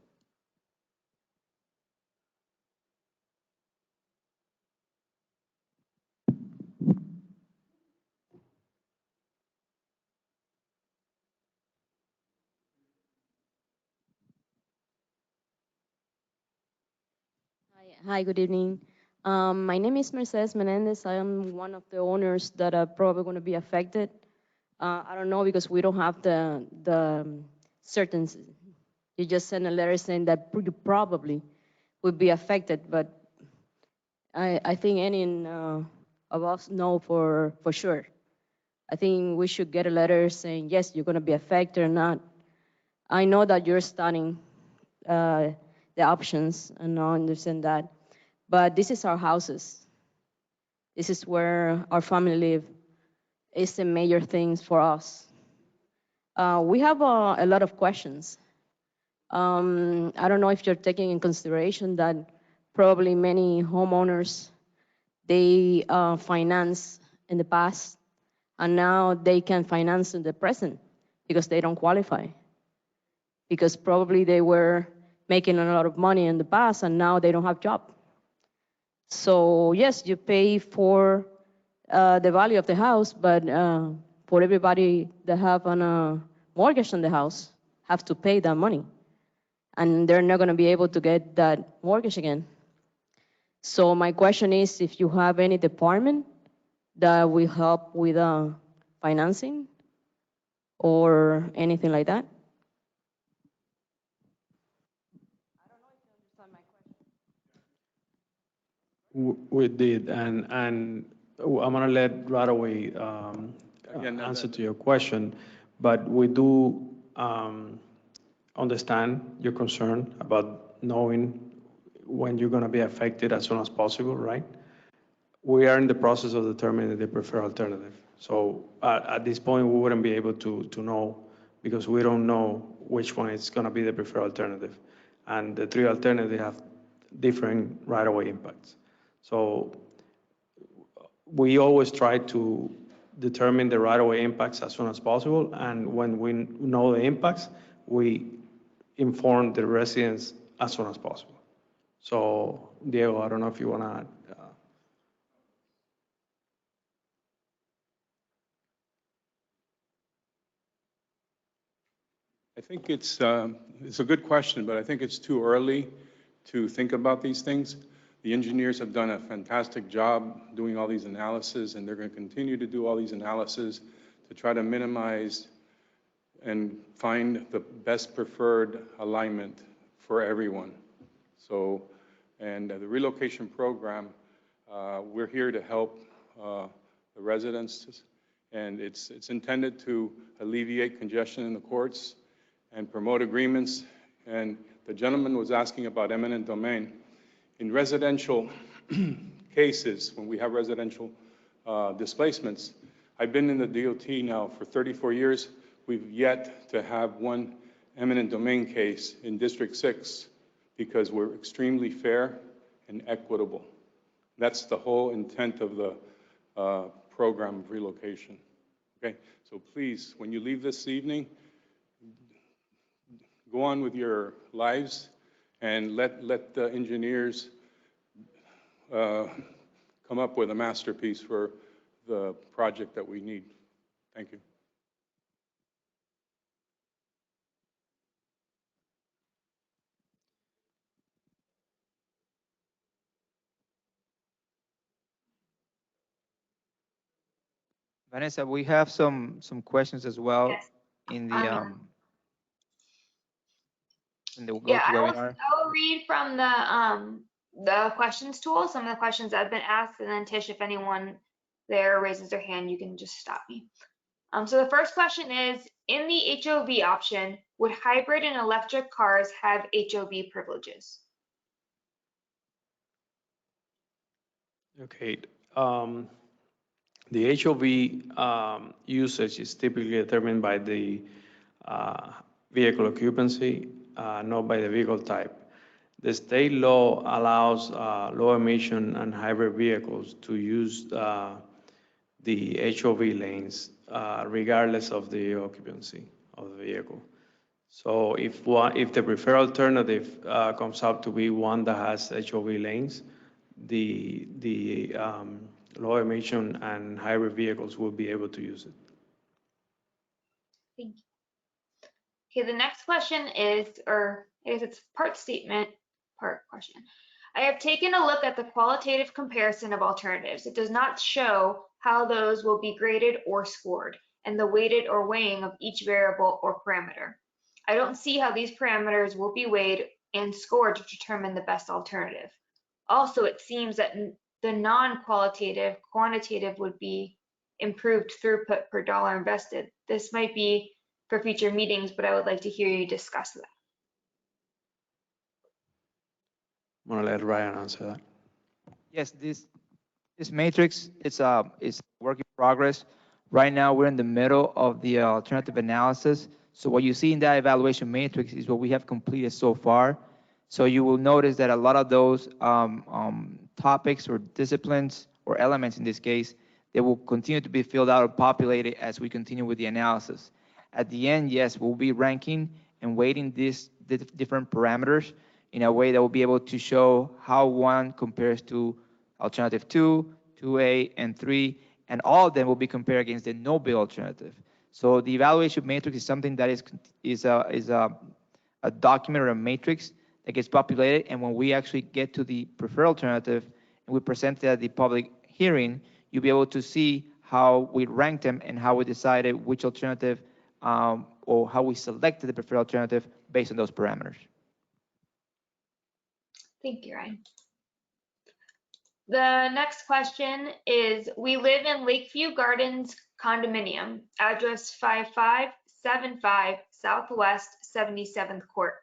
Hi, good evening. My name is Mercedes Menendez. I am one of the owners that are probably going to be affected. I don't know because we don't have the certain. You just send a letter saying that you probably would be affected, but I think any of us know for sure. I think we should get a letter saying yes, you're going to be affected or not. I know that you're studying the options, and I understand that. But this is our houses. This is where our family live. It's the major things for us. We have a lot of questions. I don't know if you're taking in consideration that probably many homeowners, they finance in the past, and now they can finance in the present because they don't qualify. Because probably they were making a lot of money in the past, and now they don't have job. So yes, you pay for the value of the house, but for everybody that have a mortgage on the house, have to pay that money. And they're not going to be able to get that mortgage again. So my question is if you have any department that will help with financing or anything like that. We did, and I'm gonna let Roadway answer to your question, but we do understand your concern about knowing when you're gonna be affected as soon as possible, right? We are in the process of determining the preferred alternative. So at this point, we wouldn't be able to know because we don't know which one is gonna be the preferred alternative. And the three alternatives have different right-of-way impacts. So we always try to determine the right-of-way impacts as soon as possible, and when we know the impacts, we inform the residents as soon as possible. So, Diego, I don't know if you want to add. I think it's a good question, but I think it's too early to think about these things. The engineers have done a fantastic job doing all these analyses, and they're going to continue to do all these analyses to try to minimize and find the best preferred alignment for everyone. So, and the relocation program, we're here to help the residents, and it's intended to alleviate congestion in the courts and promote agreements. And the gentleman was asking about eminent domain. In residential cases, when we have residential displacements, I've been in the DOT now for 34 years. We've yet to have one eminent domain case in District 6 because we're extremely fair and equitable. That's the whole intent of the program of relocation. Okay, so please, when you leave this evening, go on with your lives and let the engineers come up with a masterpiece for the project that we need. Thank you. Vanessa, we have some questions as well. Yes. in the Yeah, GoToWebinar. I will read from the questions tool, some of the questions that have been asked, and then Tish, if anyone there raises their hand, you can just stop me. So the first question is, in the HOV option, would hybrid and electric cars have HOV privileges? Okay. The HOV usage is typically determined by the vehicle occupancy, not by the vehicle type. The state law allows low emission and hybrid vehicles to use the HOV lanes, regardless of the occupancy of the vehicle. So if the preferred alternative comes out to be one that has HOV lanes, the low emission and hybrid vehicles will be able to use it. Thank you. Okay, the next question is, or I guess it's part statement, part question. I have taken a look at the qualitative comparison of alternatives. It does not show how those will be graded or scored, and the weighted or weighing of each variable or parameter. I don't see how these parameters will be weighed and scored to determine the best alternative. Also, it seems that the non-qualitative, quantitative would be improved throughput per dollar invested. This might be for future meetings, but I would like to hear you discuss that. I'm gonna let Ryan answer that. Yes, this matrix is a work in progress. Right now, we're in the middle of the alternative analysis. So what you see in that evaluation matrix is what we have completed so far. So you will notice that a lot of those topics or disciplines or elements in this case, they will continue to be filled out or populated as we continue with the analysis. At the end, yes, we'll be ranking and weighting these different parameters in a way that will be able to show how one compares to alternative 2, 2A, and 3, and all of them will be compared against the no-bid alternative. So the evaluation matrix is something that is a document or a matrix that gets populated, and when we actually get to the preferred alternative and we present it at the public hearing, you'll be able to see how we ranked them and how we decided which alternative or how we selected the preferred alternative based on those parameters. Thank you, Ryan. The next question is, we live in Lakeview Gardens condominium, address 5575 Southwest 77th Court.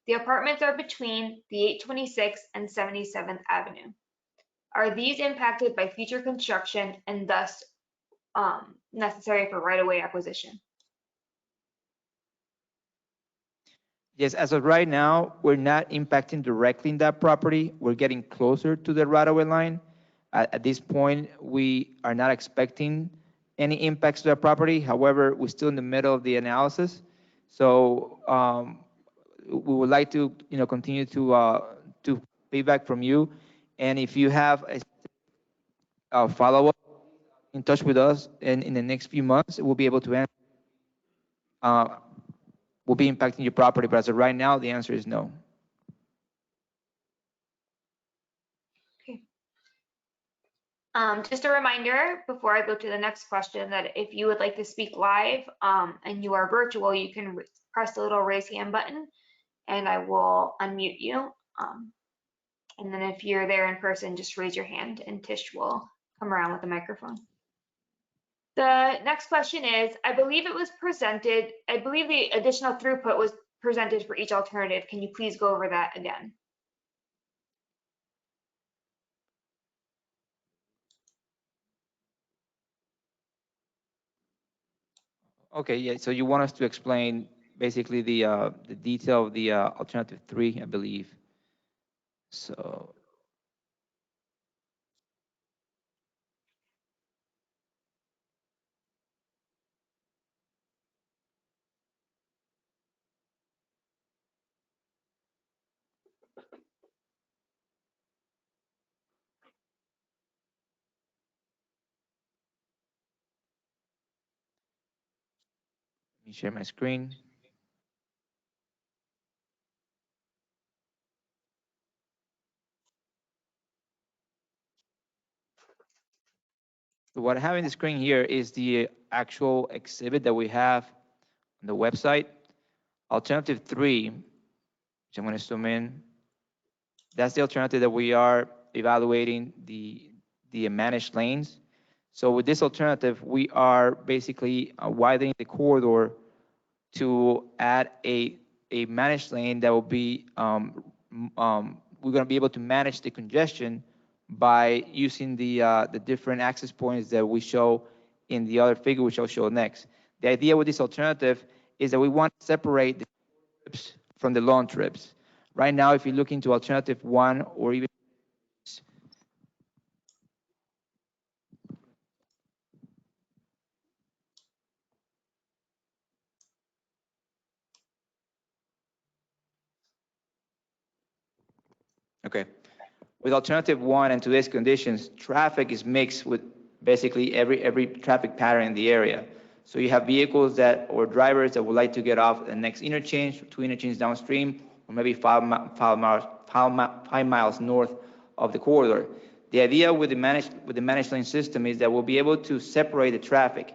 The apartments are between the 826th and 77th Avenue. Are these impacted by future construction and thus necessary for right-of-way acquisition? Yes, as of right now, we're not impacting directly in that property. We're getting closer to the right-of-way line. At this point, we are not expecting any impacts to that property. However, we're still in the middle of the analysis. So we would like to, continue to feedback from you. And if you have a follow-up, in touch with us in the next few months, we'll be able to answer. Will be impacting your property, but as of right now, the answer is no. Okay. Just a reminder before I go to the next question that if you would like to speak live and you are virtual, you can press the little raise hand button and I will unmute you. And then if you're there in person, just raise your hand and Tish will come around with the microphone. The next question is, I believe the additional throughput was presented for each alternative. Can you please go over that again? Okay, yeah, so you want us to explain basically the detail of the alternative 3, I believe. So. Let me share my screen. So what I have in the screen here is the actual exhibit that we have on the website. Alternative 3, which I'm going to zoom in, that's the alternative that we are evaluating, the managed lanes. So with this alternative, we are basically widening the corridor to add a managed lane that will be, we're going to be able to manage the congestion by using the different access points that we show in the other figure, which I'll show next. The idea with this alternative is that we want to separate the trips from the long trips. Right now, if you look into alternative 1 or even Okay. With alternative one and today's conditions, traffic is mixed with basically every traffic pattern in the area. So you have vehicles that, or drivers that would like to get off the next interchange, 2 interchanges downstream, or maybe 5 miles north of the corridor. The idea with the managed lane system is that we'll be able to separate the traffic.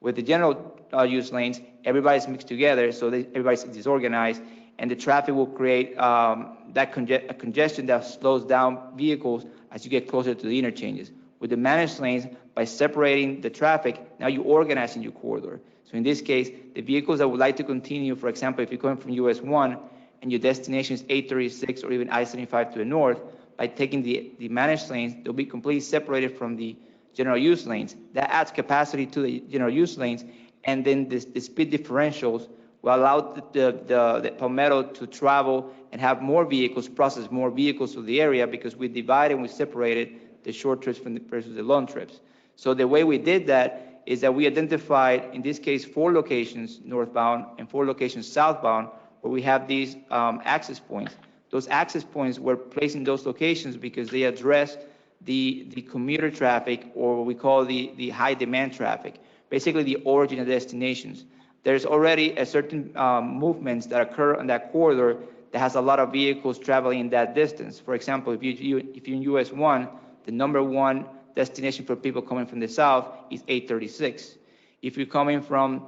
With the general use lanes, everybody's mixed together, so everybody's disorganized, and the traffic will create that congestion that slows down vehicles as you get closer to the interchanges. With the managed lanes, by separating the traffic, now you organize in your corridor. So in this case, the vehicles that would like to continue, for example, if you're coming from US 1 and your destination is 836 or even I-75 to the north, by taking the managed lanes, they'll be completely separated from the general use lanes. That adds capacity to the general use lanes, and then the speed differentials will allow the Palmetto to travel and have more vehicles, process more vehicles to the area, because we divided and we separated the short trips versus the long trips. So the way we did that is that we identified, in this case, 4 locations northbound and 4 locations southbound, where we have these access points. Those access points were placed in those locations because they address the commuter traffic, or what we call the high demand traffic, basically the origin and destinations. There's already a certain movements that occur on that corridor that has a lot of vehicles traveling in that distance. For example, if you're in US 1, the number 1 destination for people coming from the south is 836. If you're coming from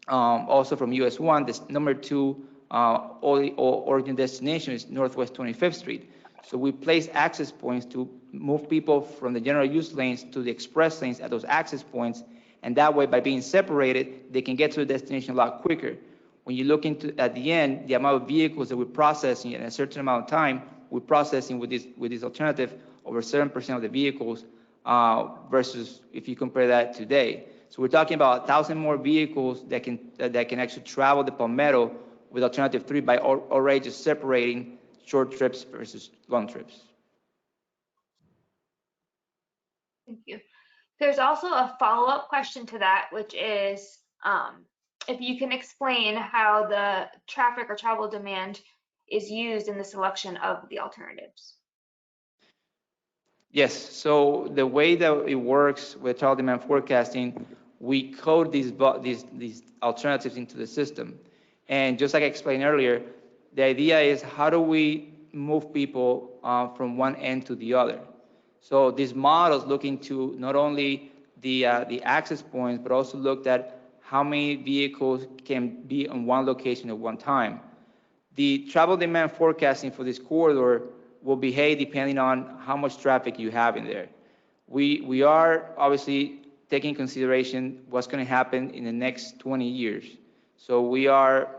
also from US 1, the number 2 origin destination is Northwest 25th Street. So we place access points to move people from the general use lanes to the express lanes at those access points, and that way, by being separated, they can get to the destination a lot quicker. When you look into, at the end, the amount of vehicles that we're processing in a certain amount of time, we're processing with this alternative over 7% of the vehicles versus if you compare that today. So we're talking about 1,000 more vehicles that can actually travel the Palmetto with alternative 3 by already just separating short trips versus long trips. Thank you. There's also a follow-up question to that, which is if you can explain how the traffic or travel demand is used in the selection of the alternatives. Yes, so the way that it works with travel demand forecasting, we code these alternatives into the system. And just like I explained earlier, the idea is how do we move people from one end to the other? So these models look into not only the access points, but also looked at how many vehicles can be on one location at one time. The travel demand forecasting for this corridor will behave depending on how much traffic you have in there. We are obviously taking consideration what's going to happen in the next 20 years. So we are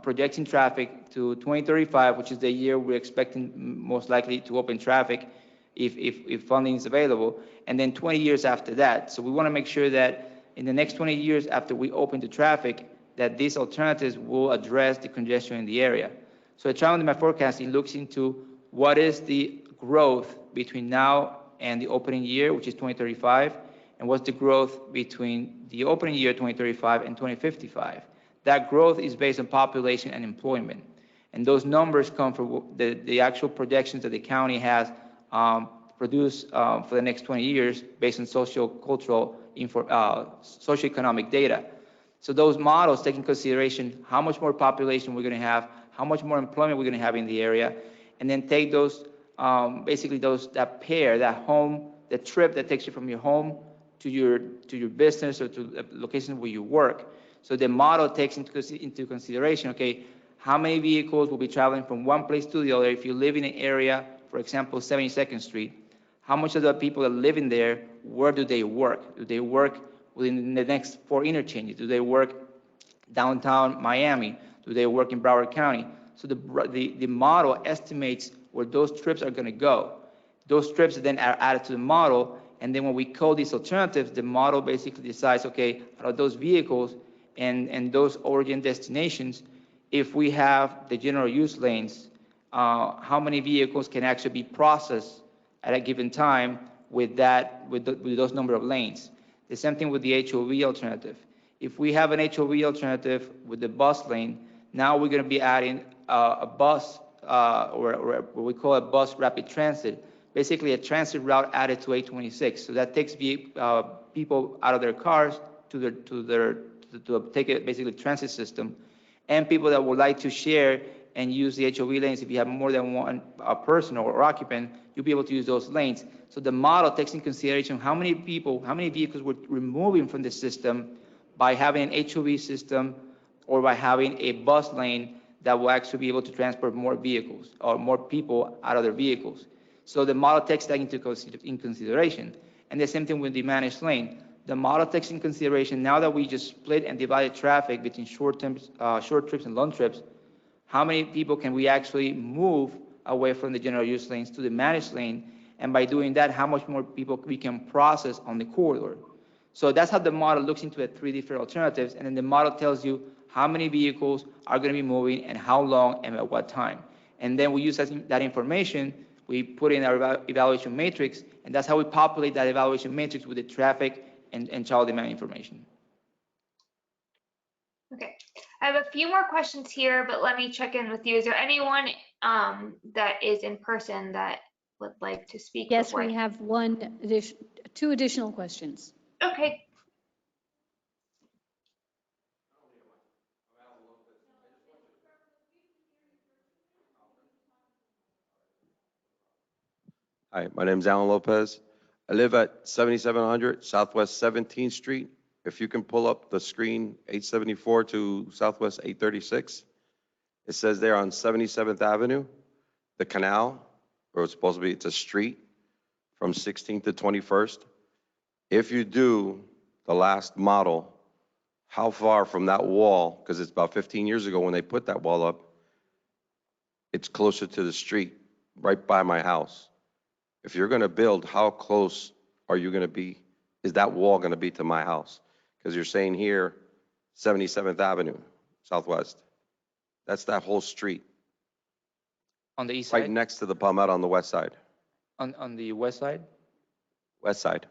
projecting traffic to 2035, which is the year we're expecting most likely to open traffic if funding is available, and then 20 years after that. So we want to make sure that in the next 20 years after we open the traffic, that these alternatives will address the congestion in the area. So the travel demand forecasting looks into what is the growth between now and the opening year, which is 2035, and what's the growth between the opening year 2035 and 2055. That growth is based on population and employment. And those numbers come from the actual projections that the county has produced for the next 20 years based on socio-cultural, socioeconomic data. So those models take in consideration how much more population we're going to have, how much more employment we're going to have in the area, and then take those, basically that pair, the trip that takes you from your home to your business or to the location where you work. So the model takes into consideration, okay, how many vehicles will be traveling from one place to the other if you live in an area, for example, 72nd Street. How much of the people that live in there, where do they work? Do they work within the next 4 interchanges? Do they work downtown Miami? Do they work in Broward County? So the model estimates where those trips are going to go. Those trips then are added to the model, and then when we code these alternatives, the model basically decides, okay, out of those vehicles and those origin destinations, if we have the general use lanes, how many vehicles can actually be processed at a given time with those number of lanes. The same thing with the HOV alternative. If we have an HOV alternative with the bus lane, now we're going to be adding a bus or what we call a bus rapid transit, basically a transit route added to 826. So that takes people out of their cars to take a basically transit system, and people that would like to share and use the HOV lanes. If you have more than one person or occupant, you'll be able to use those lanes. So the model takes in consideration how many vehicles we're removing from the system by having an HOV system or by having a bus lane that will actually be able to transport more vehicles or more people out of their vehicles. So the model takes that into consideration. And the same thing with the managed lane. The model takes in consideration, now that we just split and divided traffic between short trips and long trips, how many people can we actually move away from the general use lanes to the managed lane? And by doing that, how much more people we can process on the corridor? So that's how the model looks into the three different alternatives. And then the model tells you how many vehicles are going to be moving and how long and at what time. And then we use that information, we put in our evaluation matrix, and that's how we populate that evaluation matrix with the traffic and child demand information. Okay, I have a few more questions here, but let me check in with you. Is there anyone that is in person that would like to speak? Yes, we have two additional questions. Okay. Hi, my name is Alan Lopez. I live at 7700 Southwest 17th Street. If you can pull up the screen, 874 to Southwest 836. It says there on 77th Avenue, the canal, or it's supposed to be, it's a street from 16th to 21st. If you do the last model, how far from that wall, because it's about 15 years ago when they put that wall up, it's closer to the street, right by my house. If you're going to build, how close are you going to be? Is that wall going to be to my house? Because you're saying here, 77th Avenue, Southwest. That's that whole street. On the east side? Right next to the Palmetto on the west side. On the west side? West side.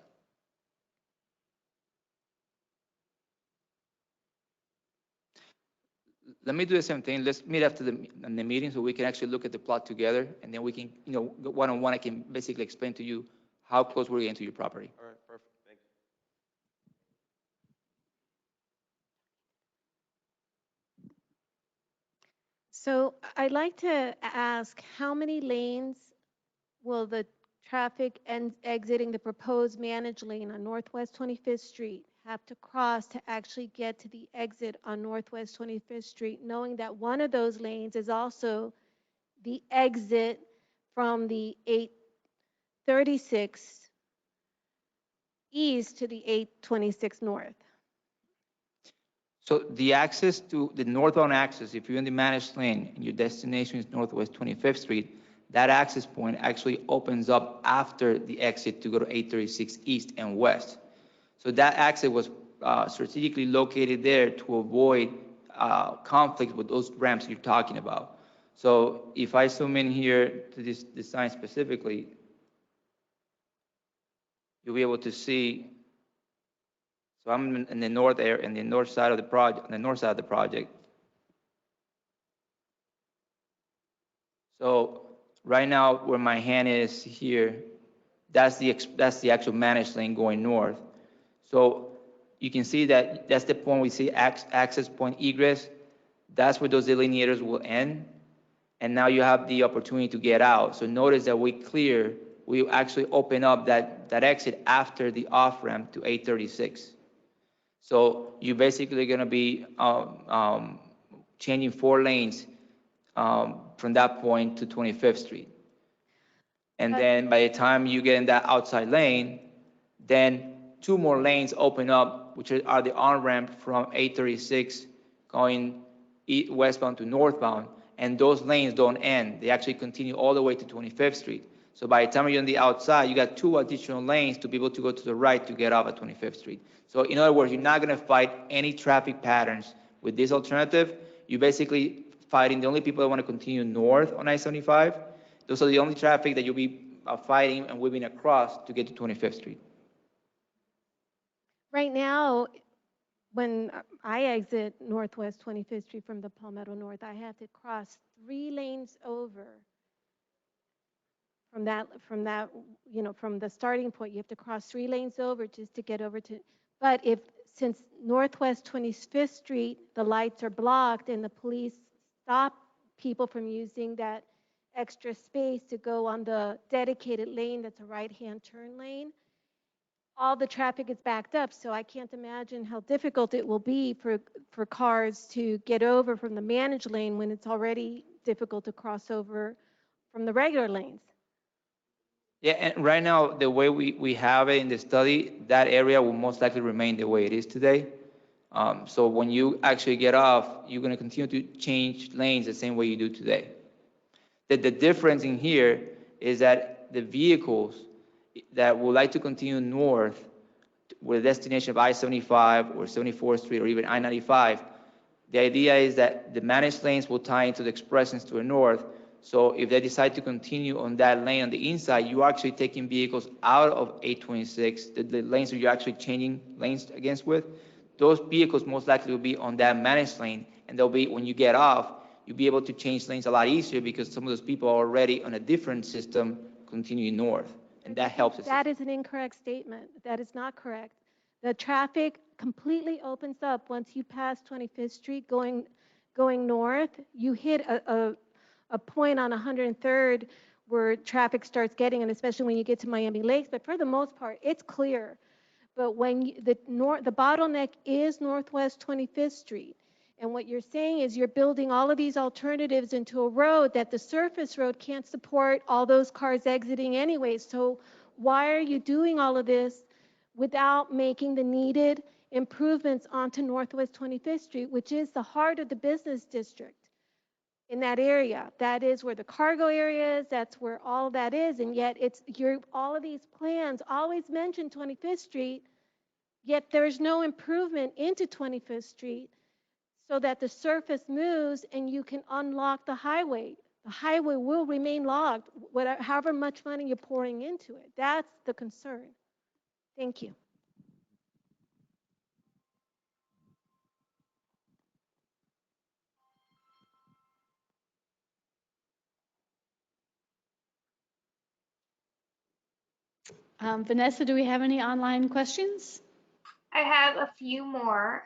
Let me do the same thing. Let's meet after the meeting so we can actually look at the plot together, and then we can, one-on-one, I can basically explain to you how close we're getting to your property. All right, perfect. Thank you. So I'd like to ask, how many lanes will the traffic exiting the proposed managed lane on Northwest 25th Street have to cross to actually get to the exit on Northwest 25th Street, knowing that one of those lanes is also the exit from the 836 east to the 826 north? So the access to the northbound access, if you're in the managed lane and your destination is Northwest 25th Street, that access point actually opens up after the exit to go to 836 east and west. So that exit was strategically located there to avoid conflict with those ramps you're talking about. So if I zoom in here to this design specifically, you'll be able to see. So I'm in the north area, in the north side of the project. So right now, where my hand is here, that's the actual managed lane going north. So you can see that that's the point we see access point egress. That's where those delineators will end. And now you have the opportunity to get out. So notice that we actually open up that exit after the off ramp to 836. So you're basically going to be changing 4 lanes from that point to 25th Street. And then by the time you get in that outside lane, then 2 more lanes open up, which are the on-ramp from 836 going westbound to northbound. And those lanes don't end. They actually continue all the way to 25th Street. So by the time you're on the outside, you got 2 additional lanes to be able to go to the right to get off at 25th Street. So in other words, you're not going to fight any traffic patterns with this alternative. You're basically fighting the only people that want to continue north on I-75. Those are the only traffic that you'll be fighting and weaving across to get to 25th Street. Right now, when I exit Northwest 25th Street from the Palmetto North, I have to cross 3 lanes over from that, from the starting point. You have to cross 3 lanes over just to get over to, but since Northwest 25th Street, the lights are blocked and the police stop people from using that extra space to go on the dedicated lane that's a right-hand turn lane, all the traffic is backed up. So I can't imagine how difficult it will be for cars to get over from the managed lane when it's already difficult to cross over from the regular lanes. Yeah, and right now, the way we have it in the study, that area will most likely remain the way it is today. So when you actually get off, you're gonna continue to change lanes the same way you do today. The difference in here is that the vehicles that would like to continue north with a destination of I-75 or 74th Street or even I-95, the idea is that the managed lanes will tie into the express lanes to the north. So if they decide to continue on that lane on the inside, you're actually taking vehicles out of 826, the lanes that you're actually changing lanes against with. Those vehicles most likely will be on that managed lane, and they'll be, when you get off, you'll be able to change lanes a lot easier because some of those people are already on a different system continuing north, and that helps us. That is an incorrect statement. That is not correct. The traffic completely opens up once you pass 25th Street going north. You hit a point on 103rd where traffic starts getting, and especially when you get to Miami Lakes. But for the most part, it's clear. But when the bottleneck is Northwest 25th Street. And what you're saying is you're building all of these alternatives into a road that the surface road can't support all those cars exiting anyway. So why are you doing all of this without making the needed improvements onto Northwest 25th Street, which is the heart of the business district in that area? That is where the cargo area is. That's where all that is. And yet all of these plans always mention 25th Street, yet there's no improvement into 25th Street so that the surface moves and you can unlock the highway. The highway will remain locked, however much money you're pouring into it. That's the concern. Thank you. Vanessa, do we have any online questions? I have a few more.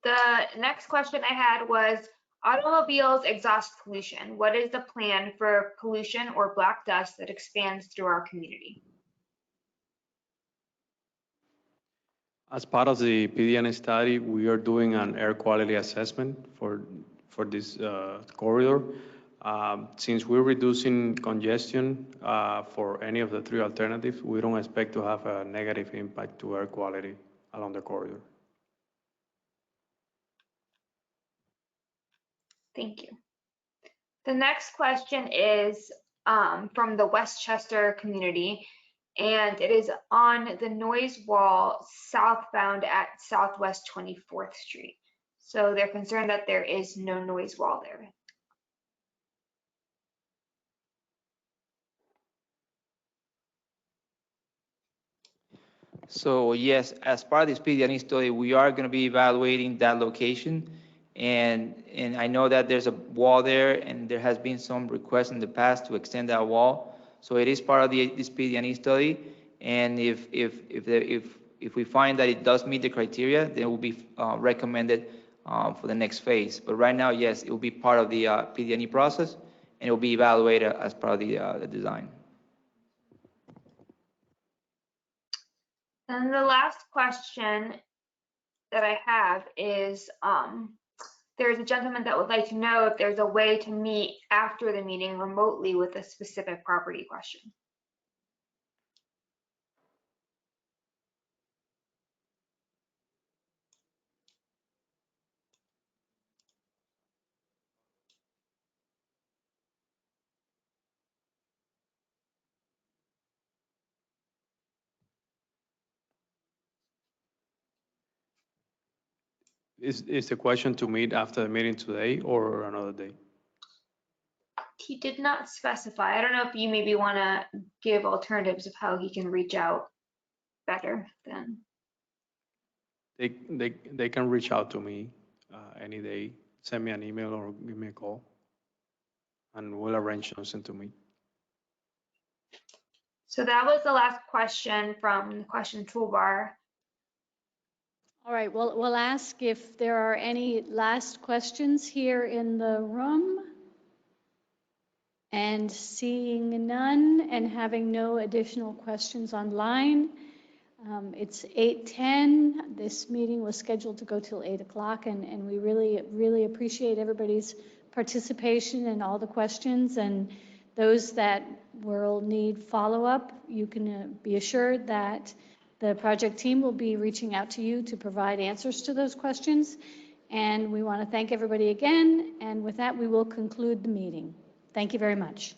The next question I had was automobiles exhaust pollution. What is the plan for pollution or black dust that expands through our community? As part of the PD&E study, we are doing an air quality assessment for this corridor. Since we're reducing congestion for any of the 3 alternatives, we don't expect to have a negative impact to air quality along the corridor. Thank you. The next question is from the Westchester community, and it is on the noise wall southbound at Southwest 24th Street. So they're concerned that there is no noise wall there. So yes, as part of this PD&E study, we are going to be evaluating that location. And I know that there's a wall there, and there has been some requests in the past to extend that wall. So it is part of this PD&E study. And if we find that it does meet the criteria, then it will be recommended for the next phase. But right now, yes, it will be part of the PD&E process, and it will be evaluated as part of the design. And the last question that I have is, there's a gentleman that would like to know if there's a way to meet after the meeting remotely with a specific property question. Is the question to meet after the meeting today or another day? He did not specify. I don't know if you maybe want to give alternatives of how he can reach out better then. they can reach out to me any day, send me an email or give me a call, and we'll arrange something to meet. So that was the last question from the question toolbar. All right, well, we'll ask if there are any last questions here in the room. And seeing none and having no additional questions online, it's 8:10. This meeting was scheduled to go till 8 o'clock, and we really appreciate everybody's participation and all the questions. And those that will need follow-up, you can be assured that the project team will be reaching out to you to provide answers to those questions. And we want to thank everybody again. And with that, we will conclude the meeting. Thank you very much.